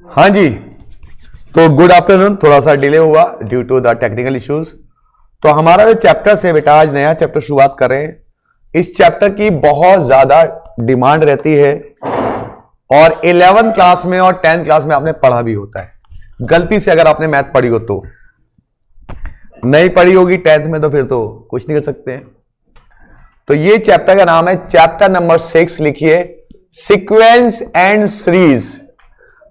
हाँ जी, तो good afternoon. थोड़ा सा डिले हुआ due to the technical issues. तो हमारा जो चैप्टर से बेटा आज नया चैप्टर शुरुआत कर रहे हैं। इस चैप्टर की बहुत ज्यादा डिमांड रहती है और 11th क्लास में और 10th क्लास में आपने पढ़ा भी होता है। गलती से अगर आपने मैथ पढ़ी हो तो, नहीं पढ़ी होगी 10th में तो फिर तो कुछ नहीं कर सकते हैं। तो ये चैप्टर का नाम है चैप्टर नंबर 6, लिखिए sequence and series.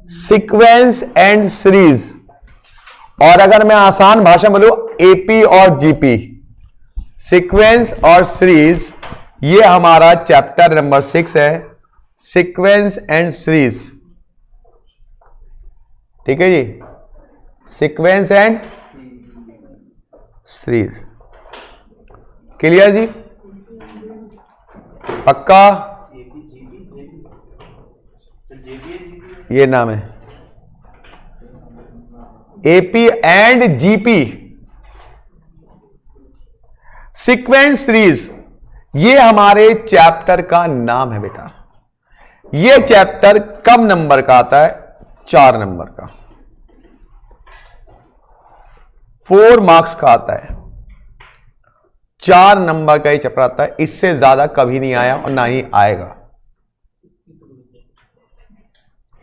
Sequence and series, और अगर मैं आसान भाषा में बोलूं एपी और जीपी, सीक्वेंस और सीरीज, ये हमारा चैप्टर नंबर 6 है, सीक्वेंस एंड सीरीज। ठीक है जी, सीक्वेंस एंड सीरीज। क्लियर जी, पक्का? ये नाम है AP and GP, sequence series. ये हमारे चैप्टर का नाम है बेटा। ये चैप्टर कम नंबर का आता है? 4 नंबर का, 4 मार्क्स का आता है। 4 नंबर का ये चैप्टर आता है, इससे ज्यादा कभी नहीं आया और ना ही आएगा।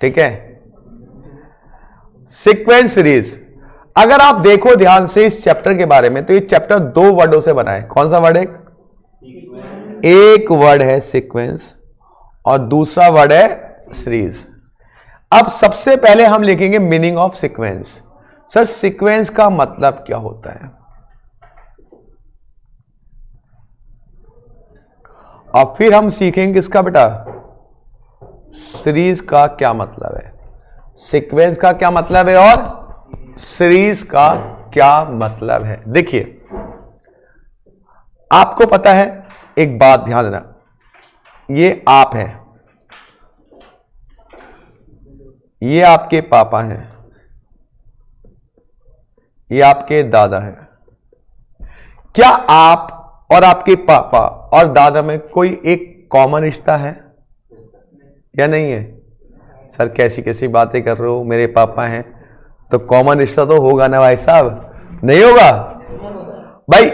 ठीक है, सीक्वेंस सीरीज। अगर आप देखो ध्यान से इस चैप्टर के बारे में, तो ये चैप्टर 2 वर्डों से बना है। कौन सा वर्ड है? एक वर्ड है सीक्वेंस और दूसरा वर्ड है सीरीज। अब सबसे पहले हम लिखेंगे meaning of sequence. Sir sequence का मतलब क्या होता है? और फिर हम सीखेंगे इसका बेटा सीरीज का क्या मतलब है, सीक्वेंस का क्या मतलब है और सीरीज का क्या मतलब है। देखिए, आपको पता है, एक बात ध्यान देना, ये आप हैं, ये आपके पापा हैं, ये आपके दादा हैं। क्या आप और आपके पापा और दादा में कोई एक कॉमन रिश्ता है या नहीं है? सर कैसी कैसी बातें कर रहे हो, मेरे पापा हैं तो कॉमन रिश्ता तो होगा ना भाई साहब? नहीं होगा भाई।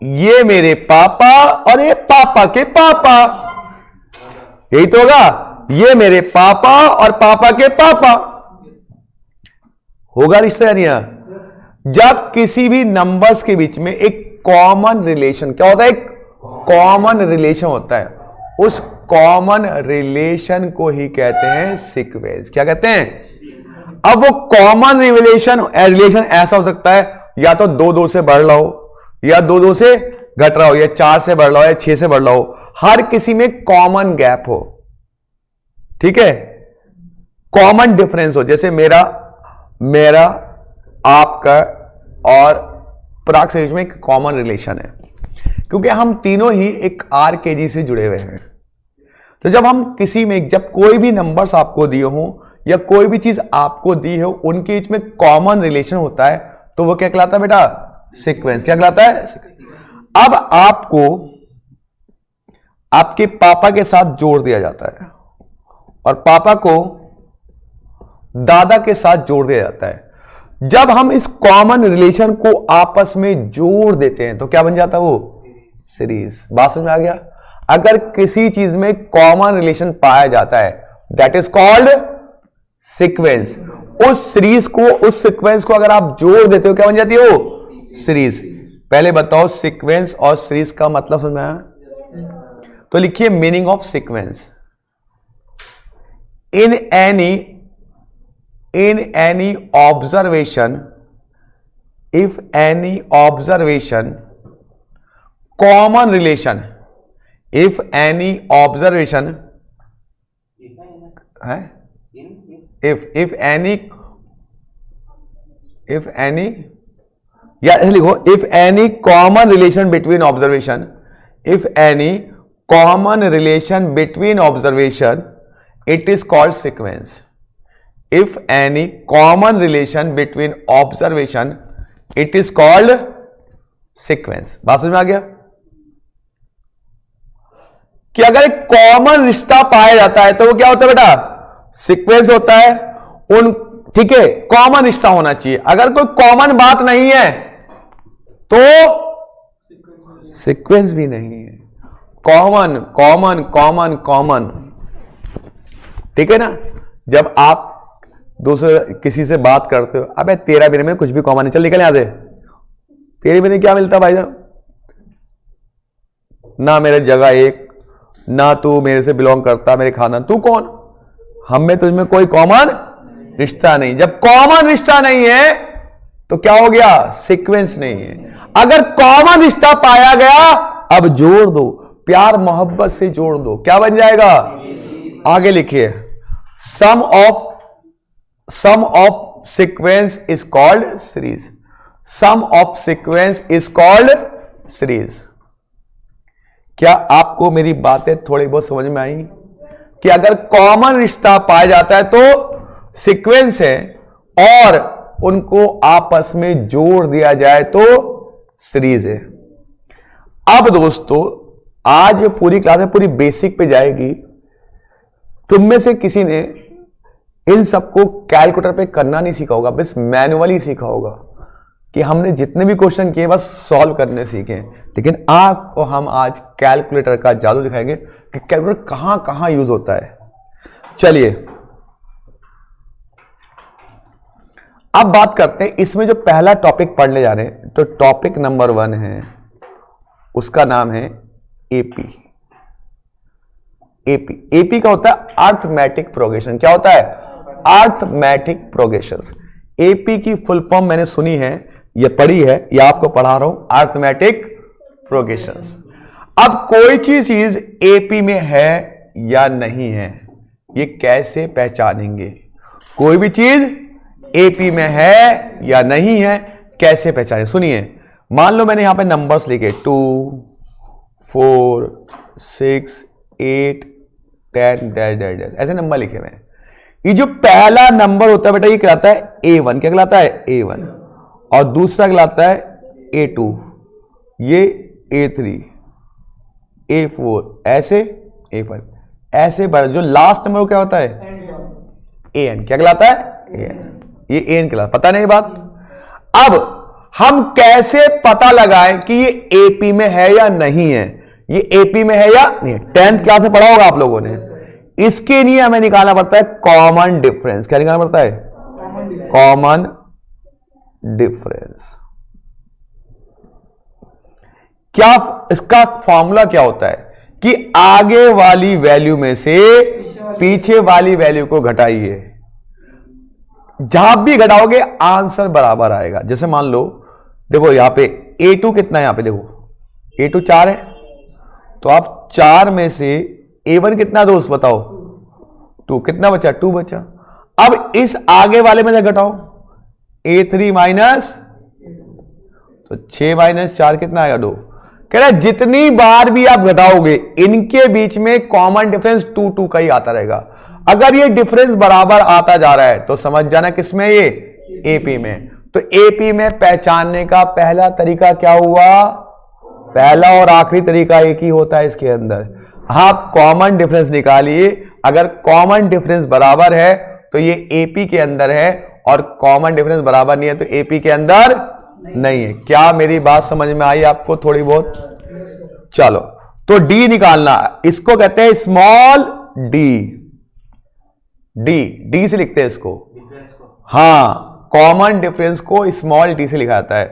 ये मेरे पापा और ये पापा के पापा, यही तो होगा। ये मेरे पापा और पापा के पापा, होगा रिश्ता या नहीं? जब किसी भी नंबर्स के बीच में एक कॉमन रिलेशन, क्या होता है? एक कॉमन रिलेशन होता है, उस कॉमन रिलेशन को ही कहते हैं सीक्वेंस। क्या कहते हैं? अब वो कॉमन रिलेशन ऐसा हो सकता है, या तो 2 से बढ़ रहा हो, या 2 से घट रहा हो, या 4 से बढ़ रहा हो, या 6 से बढ़ रहा हो। हर किसी में कॉमन गैप हो, ठीक है, कॉमन डिफरेंस हो। जैसे मेरा आपका और पराग से बीच में एक कॉमन रिलेशन है, क्योंकि हम तीनों ही एक आरकेजी से जुड़े हुए हैं। तो जब हम किसी में, जब कोई भी नंबर्स आपको दिए हो या कोई भी चीज आपको दी हो, उनके बीच में कॉमन रिलेशन होता है, तो वो क्या कहलाता है बेटा? सीक्वेंस। क्या कहलाता है? अब आपको आपके पापा के साथ जोड़ दिया जाता है और पापा को दादा के साथ जोड़ दिया जाता है। जब हम इस कॉमन रिलेशन को आपस में जोड़ देते हैं तो क्या बन जाता है? वो सीरीज। बात समझ में आ गया? अगर किसी चीज में कॉमन रिलेशन पाया जाता है, दैट इज कॉल्ड सीक्वेंस। उस सीरीज को, उस सीक्वेंस को अगर आप जोड़ देते हो, क्या बन जाती है? वो सीरीज। पहले बताओ सीक्वेंस और सीरीज का मतलब समझ में आया? तो लिखिए meaning of sequence. In any observation, if any observation common relation, if any observation है, if any या लिखो if any common relation between observation, if any common relation between observation, it is called sequence. If any common relation between observation, it is called sequence. बात समझ में आ गया? कि अगर एक कॉमन रिश्ता पाया जाता है तो वो क्या होता है बेटा, सीक्वेंस होता है। उन ठीक है, कॉमन रिश्ता होना चाहिए। अगर कोई कॉमन बात नहीं है तो सीक्वेंस भी नहीं है। कॉमन कॉमन कॉमन कॉमन, ठीक है ना। जब आप दूसरे किसी से बात करते हो, अबे तेरा मेरे में कुछ भी कॉमन नहीं, चल निकल यहां से, तेरे में क्या मिलता भाई साहब, ना मेरे जगह एक, ना तू मेरे से बिलोंग करता, मेरे खानदान, तू कौन, हम में तुझमें कोई कॉमन रिश्ता नहीं। जब कॉमन रिश्ता नहीं है तो क्या हो गया, सीक्वेंस नहीं है। अगर कॉमन रिश्ता पाया गया, अब जोड़ दो, प्यार मोहब्बत से जोड़ दो, क्या बन जाएगा, आगे लिखिए, sum of sequence is called series. Sum of sequence is called series. क्या आपको मेरी बातें थोड़ी बहुत समझ में आई कि अगर कॉमन रिश्ता पाया जाता है तो सीक्वेंस है, और उनको आपस में जोड़ दिया जाए तो सीरीज है। अब दोस्तों आज पूरी क्लास में पूरी बेसिक पे जाएगी। तुम में से किसी ने इन सबको कैलकुलेटर पे करना नहीं सीखा होगा, बस मैनुअली सीखा होगा कि हमने जितने भी क्वेश्चन किए बस सॉल्व करने सीखे। लेकिन आपको हम आज कैलकुलेटर का जादू दिखाएंगे कि कैलकुलेटर कहां कहां यूज होता है। चलिए अब बात करते हैं, इसमें जो पहला टॉपिक पढ़ने जा रहे हैं, तो टॉपिक नंबर 1 है, उसका नाम है एपी। एपी का होता है अर्थमेटिक प्रोग्रेशन। क्या होता है, अर्थमेटिक प्रोग्रेशंस। एपी की फुल फॉर्म मैंने सुनी है, ये पढ़ी है, या आपको पढ़ा रहा हूं, अर्थमेटिक प्रोग्रेशंस। अब कोई चीज एपी में है या नहीं है, ये कैसे पहचानेंगे, कोई भी चीज एपी में है या नहीं है कैसे पहचाने। सुनिए, मान लो मैंने यहां पे नंबर्स लिखे 2 4 6 8 10 डैश डैश डैश, ऐसे नंबर लिखे हुए हैं। ये जो पहला नंबर होता है बेटा, ये कहलाता है A1। क्या कहलाता है, A1। और दूसरा कहलाता है A2, ये A3, A4, ऐसे A5, ऐसे बढ़। जो लास्ट नंबर क्या होता है, AN। क्या कहलाता है, AN। ये AN कहलाता, पता नहीं बात। अब हम कैसे पता लगाएं कि ये एपी में है या नहीं है, ये एपी में है या नहीं। 10th क्लास में पढ़ा होगा आप लोगों ने। इसके लिए हमें निकालना पड़ता है कॉमन डिफरेंस। क्या निकालना पड़ता है, कॉमन डिफरेंस। क्या इसका फॉर्मूला क्या होता है कि आगे वाली वैल्यू में से पीछे वाली वैल्यू को घटाइए, जहां भी घटाओगे आंसर बराबर आएगा। जैसे मान लो, देखो यहां पे A2 कितना है, यहां पे देखो A2 4 है, तो आप 4 में से A1 कितना दोस्त बताओ, 2, कितना बचा, 2 बचा। अब इस आगे वाले में से घटाओ, A3 माइनस, तो 6 माइनस 4 कितना आएगा, 2। कह रहा है जितनी बार भी आप घटाओगे इनके बीच में कॉमन डिफरेंस 2 2 का ही आता रहेगा। अगर ये डिफरेंस बराबर आता जा रहा है तो समझ जाना किसमें, ये एपी में। तो एपी में पहचानने का पहला तरीका क्या हुआ, पहला और आखिरी तरीका एक ही होता है इसके अंदर। आप कॉमन डिफरेंस निकालिए, अगर कॉमन डिफरेंस बराबर है तो ये एपी के अंदर है, और कॉमन डिफरेंस बराबर नहीं है तो एपी के अंदर नहीं है। क्या मेरी बात समझ में आई आपको थोड़ी बहुत? चलो, तो डी निकालना, इसको कहते हैं स्मॉल डी। डी से लिखते हैं इसको, हाँ, कॉमन डिफरेंस को स्मॉल डी से लिखा जाता है।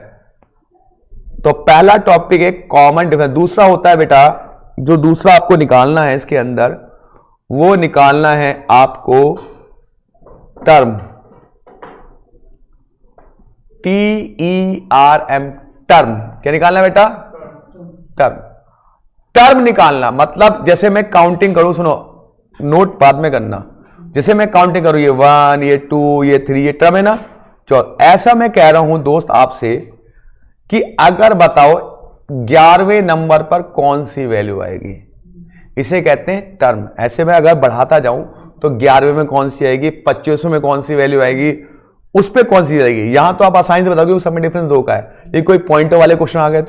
तो पहला टॉपिक है कॉमन डिफरेंस। दूसरा होता है बेटा, जो दूसरा आपको निकालना है इसके अंदर, वो निकालना है आपको टर्म, TERM, टर्म। क्या निकालना है बेटा, टर्म। टर्म निकालना मतलब जैसे मैं काउंटिंग करूं, सुनो नोट बाद में करना, जैसे मैं काउंटिंग करूं, ये 1, ये 2, ये 3, ये टर्म है ना। चलो, ऐसा मैं कह रहा हूं दोस्त आपसे कि अगर बताओ 11वें नंबर पर कौन सी वैल्यू आएगी, इसे कहते हैं टर्म। ऐसे मैं अगर बढ़ाता जाऊं तो 11वें में कौन सी आएगी, 25वें में कौन सी वैल्यू आएगी, उस पर कौन सी आएगी। यहां तो आप आसानी से बताओगे, उस सब में डिफरेंस 2 का है। ये कोई पॉइंटर वाले क्वेश्चन आ गए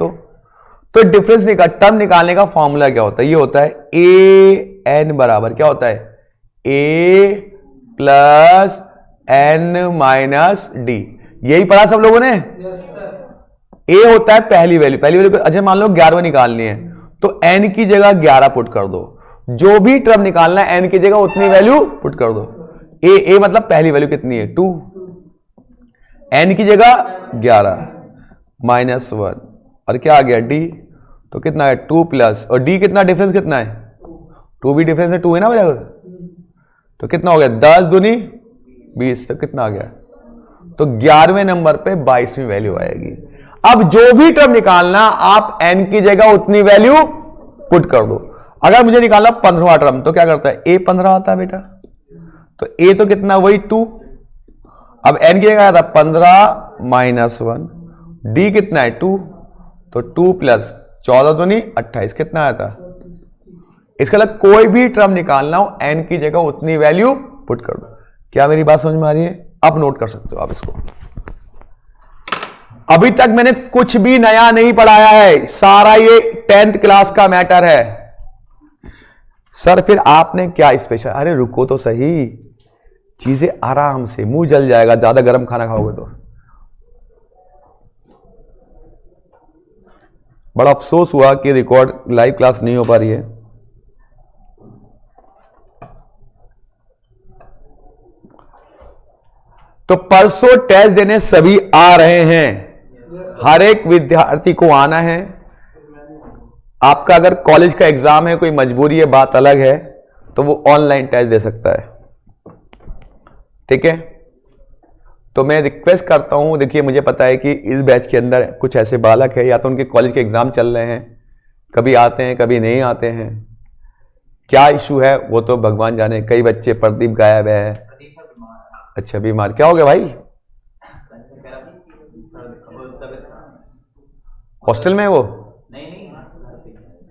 तो डिफरेंस टर्म निकालने का फॉर्मूला क्या होता है? ये होता है ए एन बराबर क्या होता है? ए प्लस एन माइनस डी। यही पढ़ा सब लोगों ने? ए होता है पहली वैल्यू अच्छा मान लो 11 निकालनी है तो एन की जगह 11 पुट कर दो। जो भी टर्म निकालना है एन की जगह उतनी वैल्यू पुट कर दो। ए मतलब पहली वैल्यू कितनी है? 2। एन की जगह 11 माइनस 1 और क्या आ गया? डी। तो कितना है? 2 प्लस और डी कितना डिफरेंस कितना है? 2 भी डिफरेंस है, 2 है ना बराबर। तो कितना हो गया? 10 दूनी 20। तो कितना आ गया? तो 11वें नंबर पे 22वीं वैल्यू आएगी। अब जो भी टर्म निकालना आप एन की जगह उतनी वैल्यू पुट कर दो। अगर मुझे निकालना 15वां टर्म तो क्या करता है? ए 15 आता है बेटा। तो ए तो कितना? वही 2। अब एन की जगह आता 15 माइनस 1। डी कितना है? 2। तो 2 प्लस 14 दूनी 28। कितना आया था? इसका मतलब कोई भी टर्म निकालना हो एन की जगह उतनी वैल्यू पुट कर दो। क्या मेरी बात समझ में आ रही है? अब नोट कर सकते हो आप इसको। अभी तक मैंने कुछ भी नया नहीं पढ़ाया है, सारा ये 10th क्लास का मैटर है। सर फिर आपने क्या स्पेशल? अरे रुको तो सही, चीजें आराम से, मुंह जल जाएगा ज्यादा गर्म खाना खाओगे तो। बड़ा अफसोस हुआ कि रिकॉर्ड लाइव क्लास नहीं हो पा रही है। तो परसों टेस्ट देने सभी आ रहे हैं, हर एक विद्यार्थी को आना है। आपका अगर कॉलेज का एग्जाम है, कोई मजबूरी है, बात अलग है, तो वो ऑनलाइन टेस्ट दे सकता है। ठीक है, तो मैं रिक्वेस्ट करता हूं, देखिए मुझे पता है कि इस बैच के अंदर कुछ ऐसे बालक है, या तो उनके कॉलेज के एग्जाम चल रहे हैं, कभी आते हैं कभी नहीं आते हैं। क्या इशू है वो तो भगवान जाने। कई बच्चे, प्रदीप गायब है। अच्छा बीमार, क्या हो गया भाई? हॉस्टल में है वो?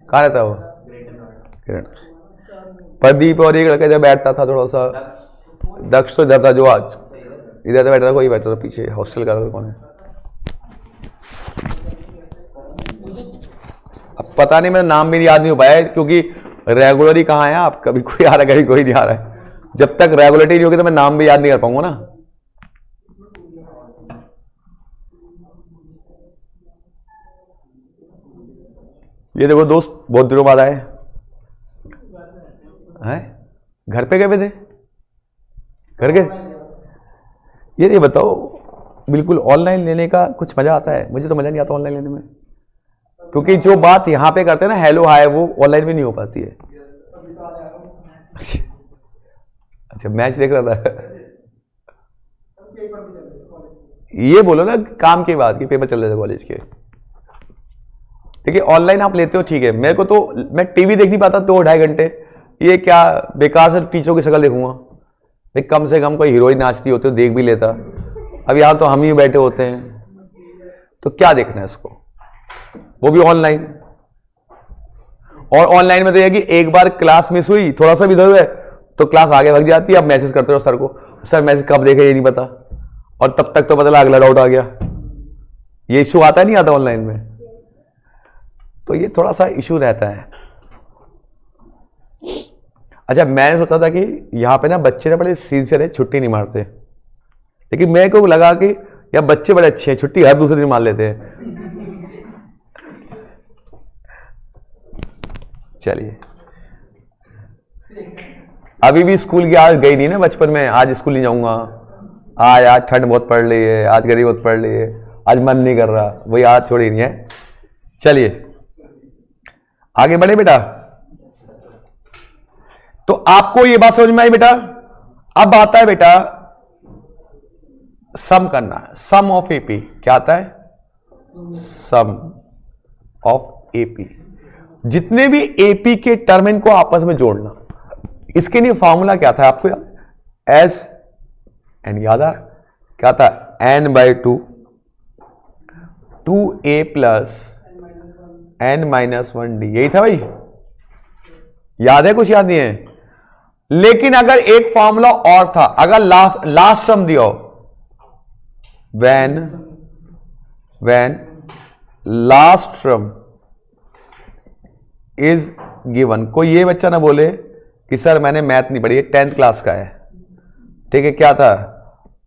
कहाँ रहता है वो? प्रदीप और एक लड़का जब बैठता था थोड़ा सा, दक्ष तो इधर था, जो आज इधर बैठा था, कोई बैठा था पीछे हॉस्टल का। कौन है? अब पता नहीं, मेरा नाम भी याद नहीं हो पाया क्योंकि रेगुलर कहाँ है आप, कभी कोई आ रहा है कभी कोई नहीं आ रहा है। जब तक रेगुलरिटी नहीं होगी तो मैं नाम भी याद नहीं कर पाऊंगा ना। ये देखो दोस्त बहुत दिनों बाद आए हैं। घर पे गए थे? घर के? ये बताओ, बिल्कुल ऑनलाइन लेने का कुछ मजा आता है? मुझे तो मजा नहीं आता ऑनलाइन लेने में, क्योंकि जो बात यहां पे करते हैं ना, हेलो हाय, वो ऑनलाइन में नहीं हो पाती है। अच्छा मैच देख रहा था। ये बोलो ना काम की बात की, पेपर चल रहे थे कॉलेज के। देखिए ऑनलाइन आप लेते हो ठीक है, मेरे को तो, मैं टीवी देख नहीं पाता 2-2.5 घंटे। ये क्या बेकार से टीचरों की शक्ल देखूंगा भाई? कम से कम कोई हीरोइन नाच रही होती तो देख भी लेता। अब यहां तो हम ही बैठे होते हैं, तो क्या देखना है इसको, वो भी ऑनलाइन। और ऑनलाइन में तो यह कि एक बार क्लास मिस हुई, थोड़ा सा भी इधर है तो क्लास आगे भाग जाती है। अब मैसेज करते हो सर को, सर मैसेज कब देखे ये नहीं पता, और तब तक तो पता लगा अगला डाउट आ गया। ये इशू आता नहीं आता ऑनलाइन में, तो ये थोड़ा सा इशू रहता है। अच्छा मैंने सोचा था कि यहाँ पे ना बच्चे ना बड़े सिंसियर है, छुट्टी नहीं मारते, लेकिन मेरे को लगा कि यार बच्चे बड़े अच्छे हैं, छुट्टी हर दूसरे दिन मार लेते हैं। चलिए, अभी भी स्कूल की आज गई नहीं ना बचपन में, आज स्कूल नहीं जाऊंगा, आज ठंड बहुत पड़ रही है, आज गर्मी बहुत पड़ रही है, आज मन नहीं कर रहा, वही आज छोड़ी नहीं है। चलिए आगे बढ़े बेटा। तो आपको ये बात समझ में आई बेटा? अब आता है बेटा सम करना, सम ऑफ एपी। क्या आता है? सम ऑफ एपी। जितने भी एपी के टर्म इनको आपस में जोड़ना। इसके लिए फॉर्मूला क्या था आपको याद? एस एन याद आ? क्या था? n/2 2a प्लस n-1d, यही था भाई। याद है? कुछ याद नहीं है? लेकिन अगर एक फॉर्मूला और था, अगर लास्ट टर्म दिया हो, when last term is given. कोई ये बच्चा ना बोले कि सर मैंने मैथ नहीं पढ़ी है, 10th क्लास का है, ठीक है, क्या था,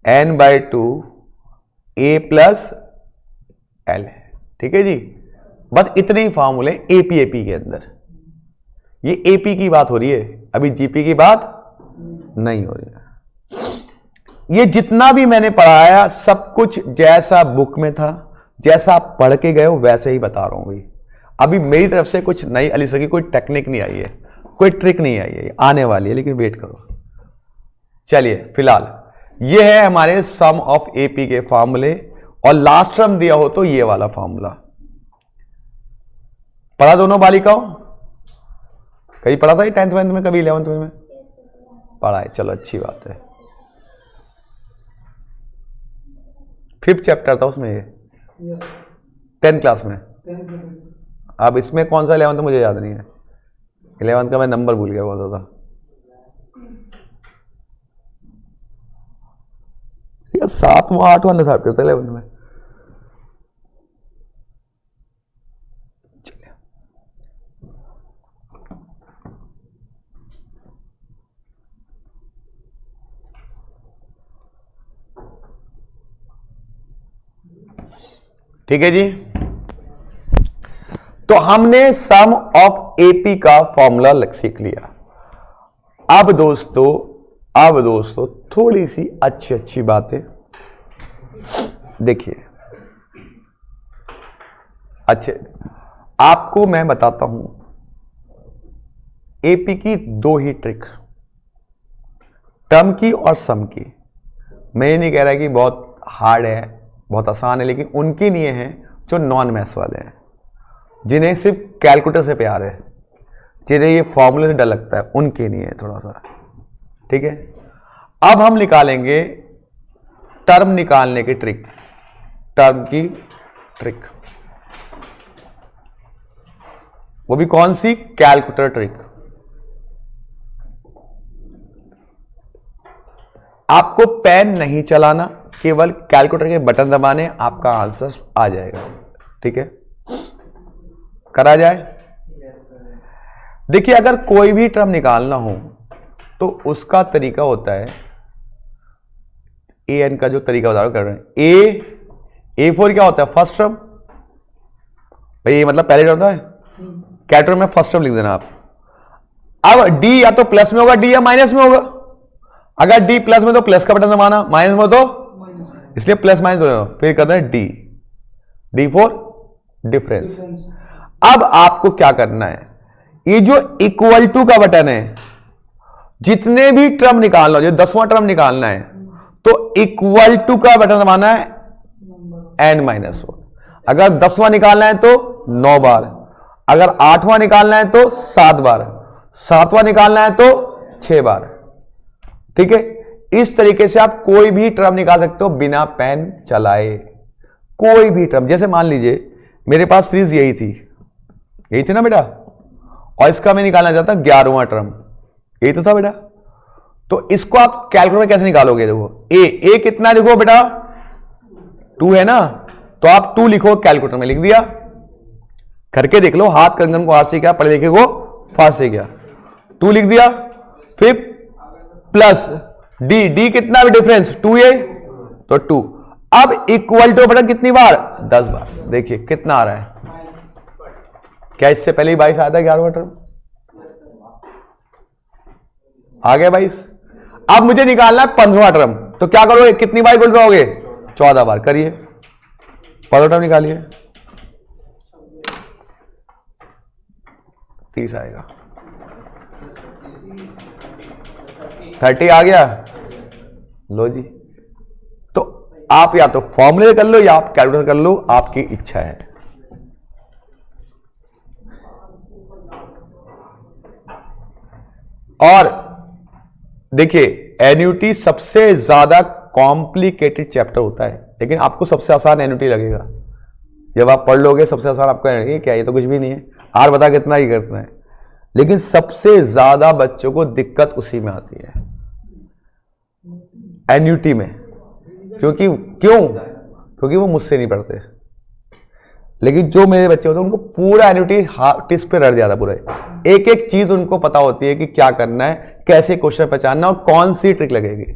n/2 a प्लस l, ठीक है जी। बस इतने ही फॉर्मूले एपी के अंदर, ये एपी की बात हो रही है, अभी जीपी की बात नहीं हो रही है। ये जितना भी मैंने पढ़ाया सब कुछ जैसा बुक में था, जैसा आप पढ़ के गए हो वैसे ही बता रहा हूं भाई। अभी मेरी तरफ से कुछ नई अली सर की कोई टेक्निक नहीं आई है, कोई ट्रिक नहीं आई है, आने वाली है, लेकिन वेट करो। चलिए फिलहाल ये है हमारे सम ऑफ एपी के फॉर्मूले, और लास्ट टर्म दिया हो तो ये वाला फॉर्मूला पढ़ा दोनों बालिकाओं, कहीं पढ़ा था 10th में, कभी 11th में पढ़ा है, चलो अच्छी बात है। 5th चैप्टर था उसमें, ये 10th क्लास में। अब इसमें कौन सा 11th मुझे याद नहीं है, 11th का मैं नंबर भूल गया बहुत ज्यादा। या 7वां 8वां लिखा था 11th में। ठीक है जी, तो हमने सम ऑफ एपी का फॉर्मूला सीख लिया। अब दोस्तों थोड़ी सी अच्छी बातें देखिए। अच्छे, आपको मैं बताता हूं एपी की 2 ही ट्रिक, टर्म की और सम की। मैं ये नहीं कह रहा कि बहुत हार्ड है, बहुत आसान है, लेकिन उनके लिए हैं जो नॉन मैथ्स वाले हैं, जिन्हें सिर्फ कैलकुलेटर से प्यार है, जिन्हें ये फॉर्मूले से डर लगता है, उनके लिए है थोड़ा सा, ठीक है। अब हम निकालेंगे टर्म निकालने की ट्रिक, टर्म की ट्रिक, वो भी कौन सी, कैलकुलेटर ट्रिक। आपको पेन नहीं चलाना, केवल कैलकुलेटर के बटन दबाने, आपका आंसर आ जाएगा, ठीक है, करा जाए। देखिए अगर कोई भी टर्म निकालना हो तो उसका तरीका होता है, ए एन का जो तरीका बता रहा हूं कर रहे हैं, ए फॉर क्या होता है, फर्स्ट टर्म, भाई ये मतलब पहले टर्म होता है, कैलकुलेटर में फर्स्ट टर्म लिख देना आप। अब डी या तो प्लस में होगा, डी या माइनस में होगा। अगर डी प्लस में तो प्लस का बटन दबाना, माइनस में तो, इसलिए प्लस माइनस हो, फिर करना है डी फॉर डिफरेंस। अब आपको क्या करना है, ये जो इक्वल टू का बटन है, जितने भी टर्म निकालना हो, जो 10वां टर्म निकालना है तो इक्वल टू का बटन दबाना है n-1। अगर 10वां निकालना है तो 9 बार, अगर 8वां निकालना है तो 7 बार, 7वां निकालना है तो 6 बार, ठीक है। इस तरीके से आप कोई भी टर्म निकाल सकते हो बिना पेन चलाए, कोई भी टर्म। जैसे मान लीजिए मेरे पास सीरीज यही थी ना बेटा, और इसका मैं निकालना चाहता 11वां टर्म, यही तो था बेटा। तो इसको आप कैलकुलेटर में कैसे निकालोगे, देखो ए कितना है, देखो बेटा 2 है ना, तो आप 2 लिखो, कैलकुलेटर में लिख दिया, करके देख लो, हाथ कंगन को हाथ से क्या, पढ़े लिखे को फास्ट से क्या, 2 लिख दिया, फिर प्लस डी कितना भी डिफरेंस 2 है तो 2। अब इक्वल टू बटन कितनी बार, 10 बार। देखिए कितना आ रहा है, क्या इससे पहले ही 22 आया था 11वां टर्म, आ गया 22। अब मुझे निकालना है 15वां टर्म, तो क्या करोगे, कितनी बार इक्वल करोगे, 14 बार। करिए 15वां टर्म निकालिए, 30 आएगा, 30 आ गया, लो जी। तो आप या तो फॉर्मूले कर लो या आप कैलकुलेटर कर लो, आपकी इच्छा है। और देखिए एन्युटी सबसे ज्यादा कॉम्प्लिकेटेड चैप्टर होता है, लेकिन आपको सबसे आसान एन्युटी लगेगा। जब आप पढ़ लोगे सबसे आसान आपको एन्युटी क्या, ये तो कुछ भी नहीं है, आर बता कितना ही करना है, लेकिन सबसे ज्यादा बच्चों को दिक्कत उसी में आती है, एन्युटी में। क्योंकि वो मुझसे नहीं पढ़ते। लेकिन जो मेरे बच्चे होते हैं उनको पूरा एन्युटी टिप्स पे रट जाता, पूरा एक एक चीज उनको पता होती है कि क्या करना है, कैसे क्वेश्चन पहचानना और कौन सी ट्रिक लगेगी।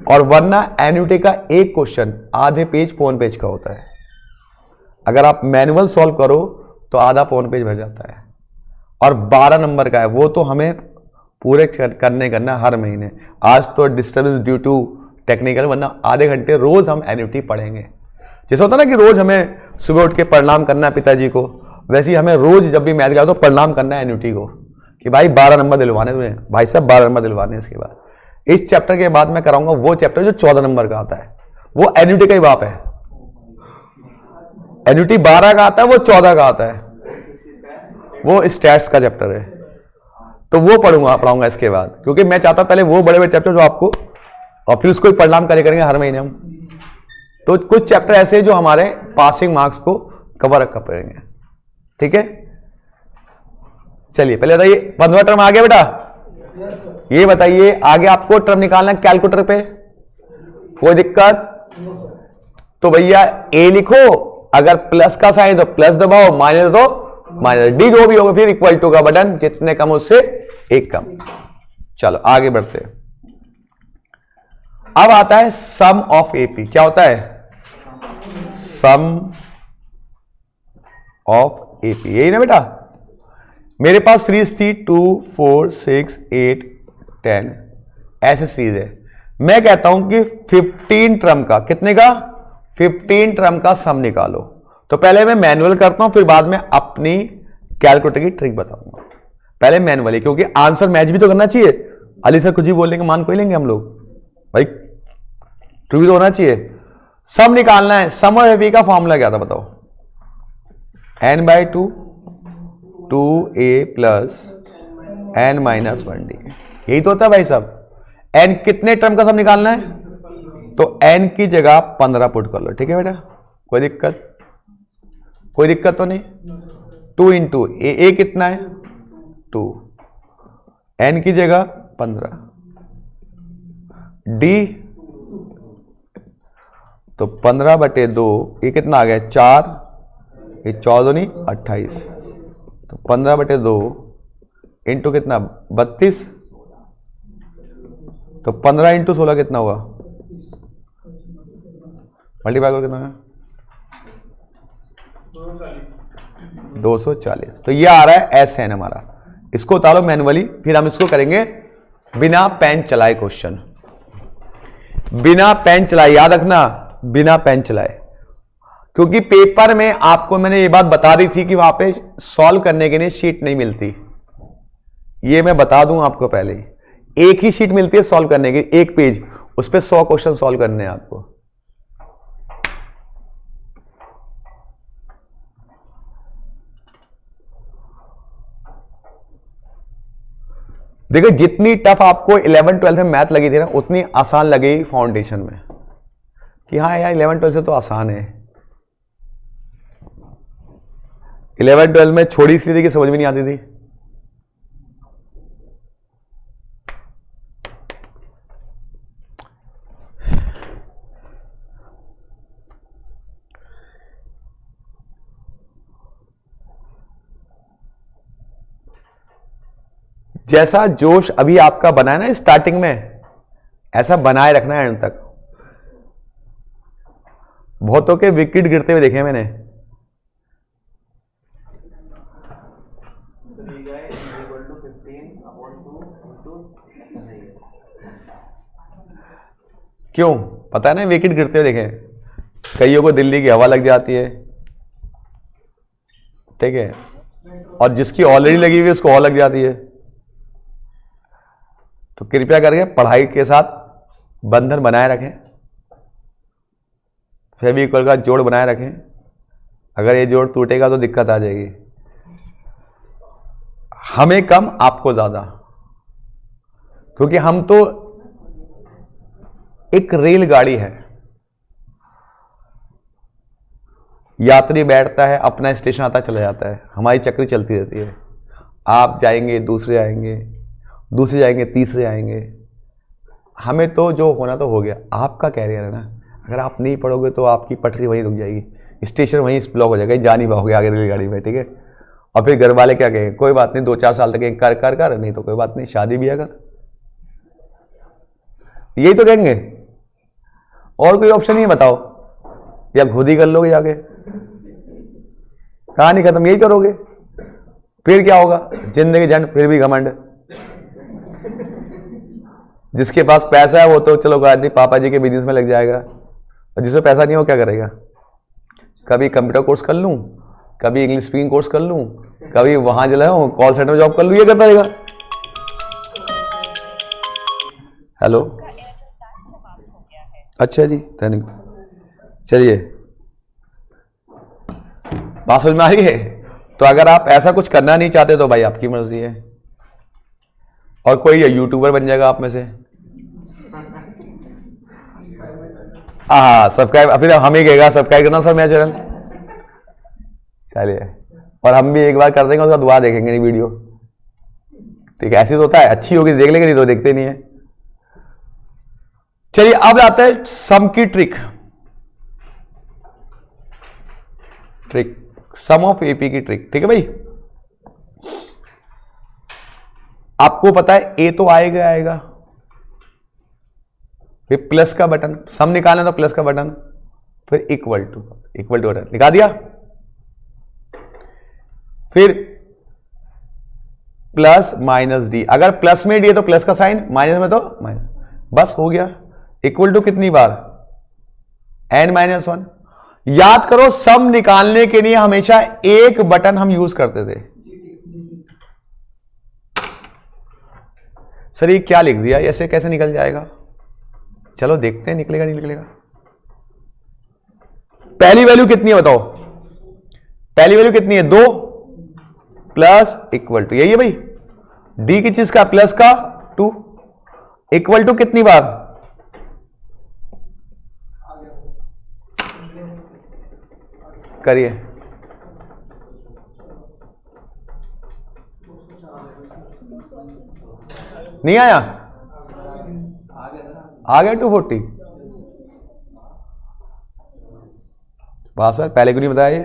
और वरना एन्युटी का एक क्वेश्चन आधे पेज पौन पेज का होता है, अगर आप मैनुअल सॉल्व करो तो आधा पौन पेज भर जाता है, और 12 नंबर का है, वो तो हमें पूरे करना हर महीने। आज तो डिस्टर्बेंस ड्यू टू टेक्निकल, वरना आधे घंटे रोज हम एन्युटी पढ़ेंगे। जैसे होता ना कि रोज हमें सुबह उठ के प्रणाम करना है पिताजी को, वैसे ही हमें रोज जब भी मैथ का तो प्रणाम करना है एन्युटी को कि भाई 12 नंबर दिलवाने तुम्हें, भाई साहब 12 नंबर दिलवाने। इसके बाद इस चैप्टर के बाद मैं कराऊंगा वो चैप्टर जो 14 नंबर का आता है, वो एन्युटी का ही बाप है। एन्युटी 12 का आता है, वो 14 का आता है, वो स्टैट्स का चैप्टर है, तो वो पढ़ाऊंगा इसके बाद, क्योंकि मैं चाहता हूं पहले वो बड़े बड़े चैप्टर जो आपको, और फिर उसको परिणाम करेंगे हर महीने हम। तो कुछ चैप्टर ऐसे जो हमारे पासिंग मार्क्स को कवर करेंगे, ठीक है। चलिए पहले बताइए 15वां टर्म आ गया बेटा, ये बताइए आगे आपको टर्म निकालना है कैलकुलेटर पे, कोई दिक्कत? तो भैया ए लिखो, अगर प्लस का साइन तो प्लस दबाओ, माइनस दो माइनस, डी जो भी होगा फिर इक्वल टू का बटन, जितने कम उससे एक कम। चलो आगे बढ़ते हैं। अब आता है सम ऑफ एपी। क्या होता है? सम ऑफ एपी, यही ना बेटा। मेरे पास सीरीज थी 2 4 6 8 10 ऐसे सीरीज है। मैं कहता हूं कि 15 टर्म का, कितने का? 15 टर्म का सम निकालो। तो पहले मैं मैनुअल करता हूं, फिर बाद में अपनी कैलकुलेटर की ट्रिक बताऊंगा। पहले मैनुअली, क्योंकि आंसर मैच भी तो करना चाहिए। अली सर कुछ भी बोल लेंगे, मान कोई लेंगे हम लोग भाई, ट्रू भी तो होना चाहिए। सम निकालना है। सम ऑफ एपी का फॉर्मूला क्या था बताओ? n/2 2a प्लस n-1d, यही तो होता है भाई साहब। n कितने टर्म का सम निकालना है? तो n की जगह 15 पुट कर लो, ठीक है बेटा। कोई दिक्कत? कोई दिक्कत तो नहीं। 2 इंटू ए कितना है? 2, n की जगह 15, d तो 15/2, ये कितना आ गया? 4, ये 14 नहीं 28, तो 15/2 इंटू कितना? 32, तो 15 इंटू 16 कितना होगा? मल्टीप्लाई करो कितना है? 240। तो ये आ रहा है एस एन हमारा। इसको उतारो मैनुअली, फिर हम इसको करेंगे बिना पेन चलाए क्वेश्चन। बिना पेन चलाए, याद रखना, बिना पेन चलाए, क्योंकि पेपर में आपको मैंने ये बात बता दी थी कि वहां पे सॉल्व करने के लिए शीट नहीं मिलती। ये मैं बता दूं आपको पहले ही, एक ही शीट मिलती है सॉल्व करने की, एक पेज, उस पर 100 क्वेश्चन सॉल्व करने हैं आपको। देखिए जितनी टफ आपको 11 12 में मैथ लगी थी ना, उतनी आसान लगेगी फाउंडेशन में, कि हाँ यार 11 12 से तो आसान है। 11 12 में छोड़ी इसलिए थी कि समझ में नहीं आती थी। जैसा जोश अभी आपका बना है ना स्टार्टिंग में, ऐसा बनाए रखना है एंड तक। बहुतों के विकेट गिरते हुए देखे मैंने। क्यों? पता है ना, विकेट गिरते हुए देखे। कईयों को दिल्ली की हवा लग जाती है, ठीक है, और जिसकी ऑलरेडी लगी हुई है उसको और लग जाती है। तो कृपया करके पढ़ाई के साथ बंधन बनाए रखें, फेविकोल का जोड़ बनाए रखें। अगर ये जोड़ टूटेगा तो दिक्कत आ जाएगी। हमें कम, आपको ज्यादा, क्योंकि हम तो एक रेलगाड़ी है। यात्री बैठता है, अपना स्टेशन आता चला जाता है, हमारी चक्री चलती रहती है। आप जाएंगे, दूसरे आएंगे, दूसरे जाएंगे, तीसरे आएंगे। हमें तो जो होना तो हो गया। आपका कैरियर है ना, अगर आप नहीं पढ़ोगे तो आपकी पटरी वहीं रुक जाएगी। स्टेशन वहीं ब्लॉक हो जाएगा, जा नहीं पाओगे आगे रेलगाड़ी में, ठीक है। और फिर घर वाले क्या कहेंगे, कोई बात नहीं 2-4 साल तक एक कर कर कर, नहीं तो कोई बात नहीं शादी भी कर, यही तो कहेंगे। और कोई ऑप्शन नहीं बताओ, या खुद ही कर लोगे जाके, कहानी खत्म, यही करोगे। फिर क्या होगा, जिंदगी झंड, फिर भी घमंड। जिसके पास पैसा है वो तो चलो गांधी पापा जी के बिजनेस में लग जाएगा, और जिसमें पैसा नहीं हो क्या करेगा, कभी कंप्यूटर कोर्स कर लूं, कभी इंग्लिश स्पीकिंग कोर्स कर लूं, कभी वहां चलाऊं कॉल सेंटर में जॉब कर लूं, ये करता रहेगा। हेलो, अच्छा जी, थैंक यू। चलिए, बात समझ में आ रही है। तो अगर आप ऐसा कुछ करना नहीं चाहते तो भाई आपकी मर्जी है। और कोई यूट्यूबर बन जाएगा आप में से, हाँ सब्सक्राइब, फिर हम ही कहेगा सब्सक्राइब करना सर मेरा चैनल। चलिए, और हम भी एक बार कर देंगे, उसका दुआ देखेंगे नहीं वीडियो, ठीक है। ऐसी तो होता है, अच्छी होगी देख लेंगे, नहीं तो देखते नहीं है। चलिए अब आते हैं सम की ट्रिक, सम ऑफ एपी की ट्रिक, ठीक है भाई। आपको पता है ए तो आएगा आएगा, फिर प्लस का बटन, सम निकालना तो प्लस का बटन, फिर इक्वल टू बटन निकाल दिया, फिर प्लस माइनस डी, अगर प्लस में डी है तो प्लस का साइन, माइनस में तो माइनस, बस हो गया। इक्वल टू कितनी बार, n-1। याद करो सम निकालने के लिए हमेशा एक बटन हम यूज करते थे। सर ये क्या लिख दिया, ऐसे कैसे निकल जाएगा, चलो देखते हैं निकलेगा नहीं निकलेगा। पहली वैल्यू कितनी है बताओ, पहली वैल्यू कितनी है 2 प्लस इक्वल टू, यही है भाई। डी की चीज का प्लस का 2, इक्वल टू कितनी बार, करिए, नहीं आया, आ गया 240। वाह सर, पहले क्यों नहीं बताया ये,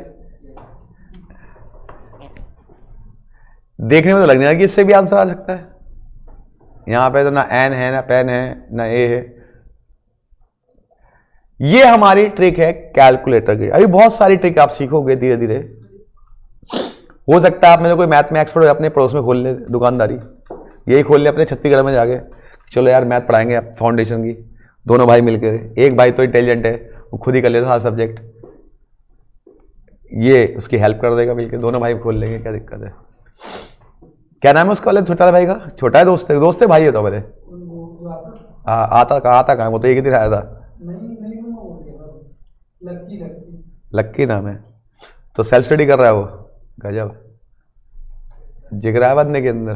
देखने में तो लगने लगा कि इससे भी आंसर आ सकता है। यहां पे तो ना एन है, ना पेन है, ना ए है। ये हमारी ट्रिक है कैलकुलेटर की। अभी बहुत सारी ट्रिक आप सीखोगे धीरे धीरे। हो सकता है आप में कोई मैथ में एक्सपर्ट हो, अपने पड़ोस में खोल ले दुकानदारी, यही खोल ले अपने छत्तीसगढ़ में जाके, चलो यार मैथ पढ़ाएंगे आप फाउंडेशन की, दोनों भाई मिलकर। एक भाई तो इंटेलिजेंट है, वो खुद ही कर लेता हर सब्जेक्ट, ये उसकी हेल्प कर देगा मिलकर, दोनों भाई खोल लेंगे, क्या दिक्कत है। क्या नाम है उसका वाले छोटा भाई का, छोटा है दोस्त है भाई है तो मेरे, आता कहाँ वो तो एक ही दिन आया था, लक्की नाम है, तो सेल्फ स्टडी कर रहा है वो, गजब जिगरा है बंदे के अंदर।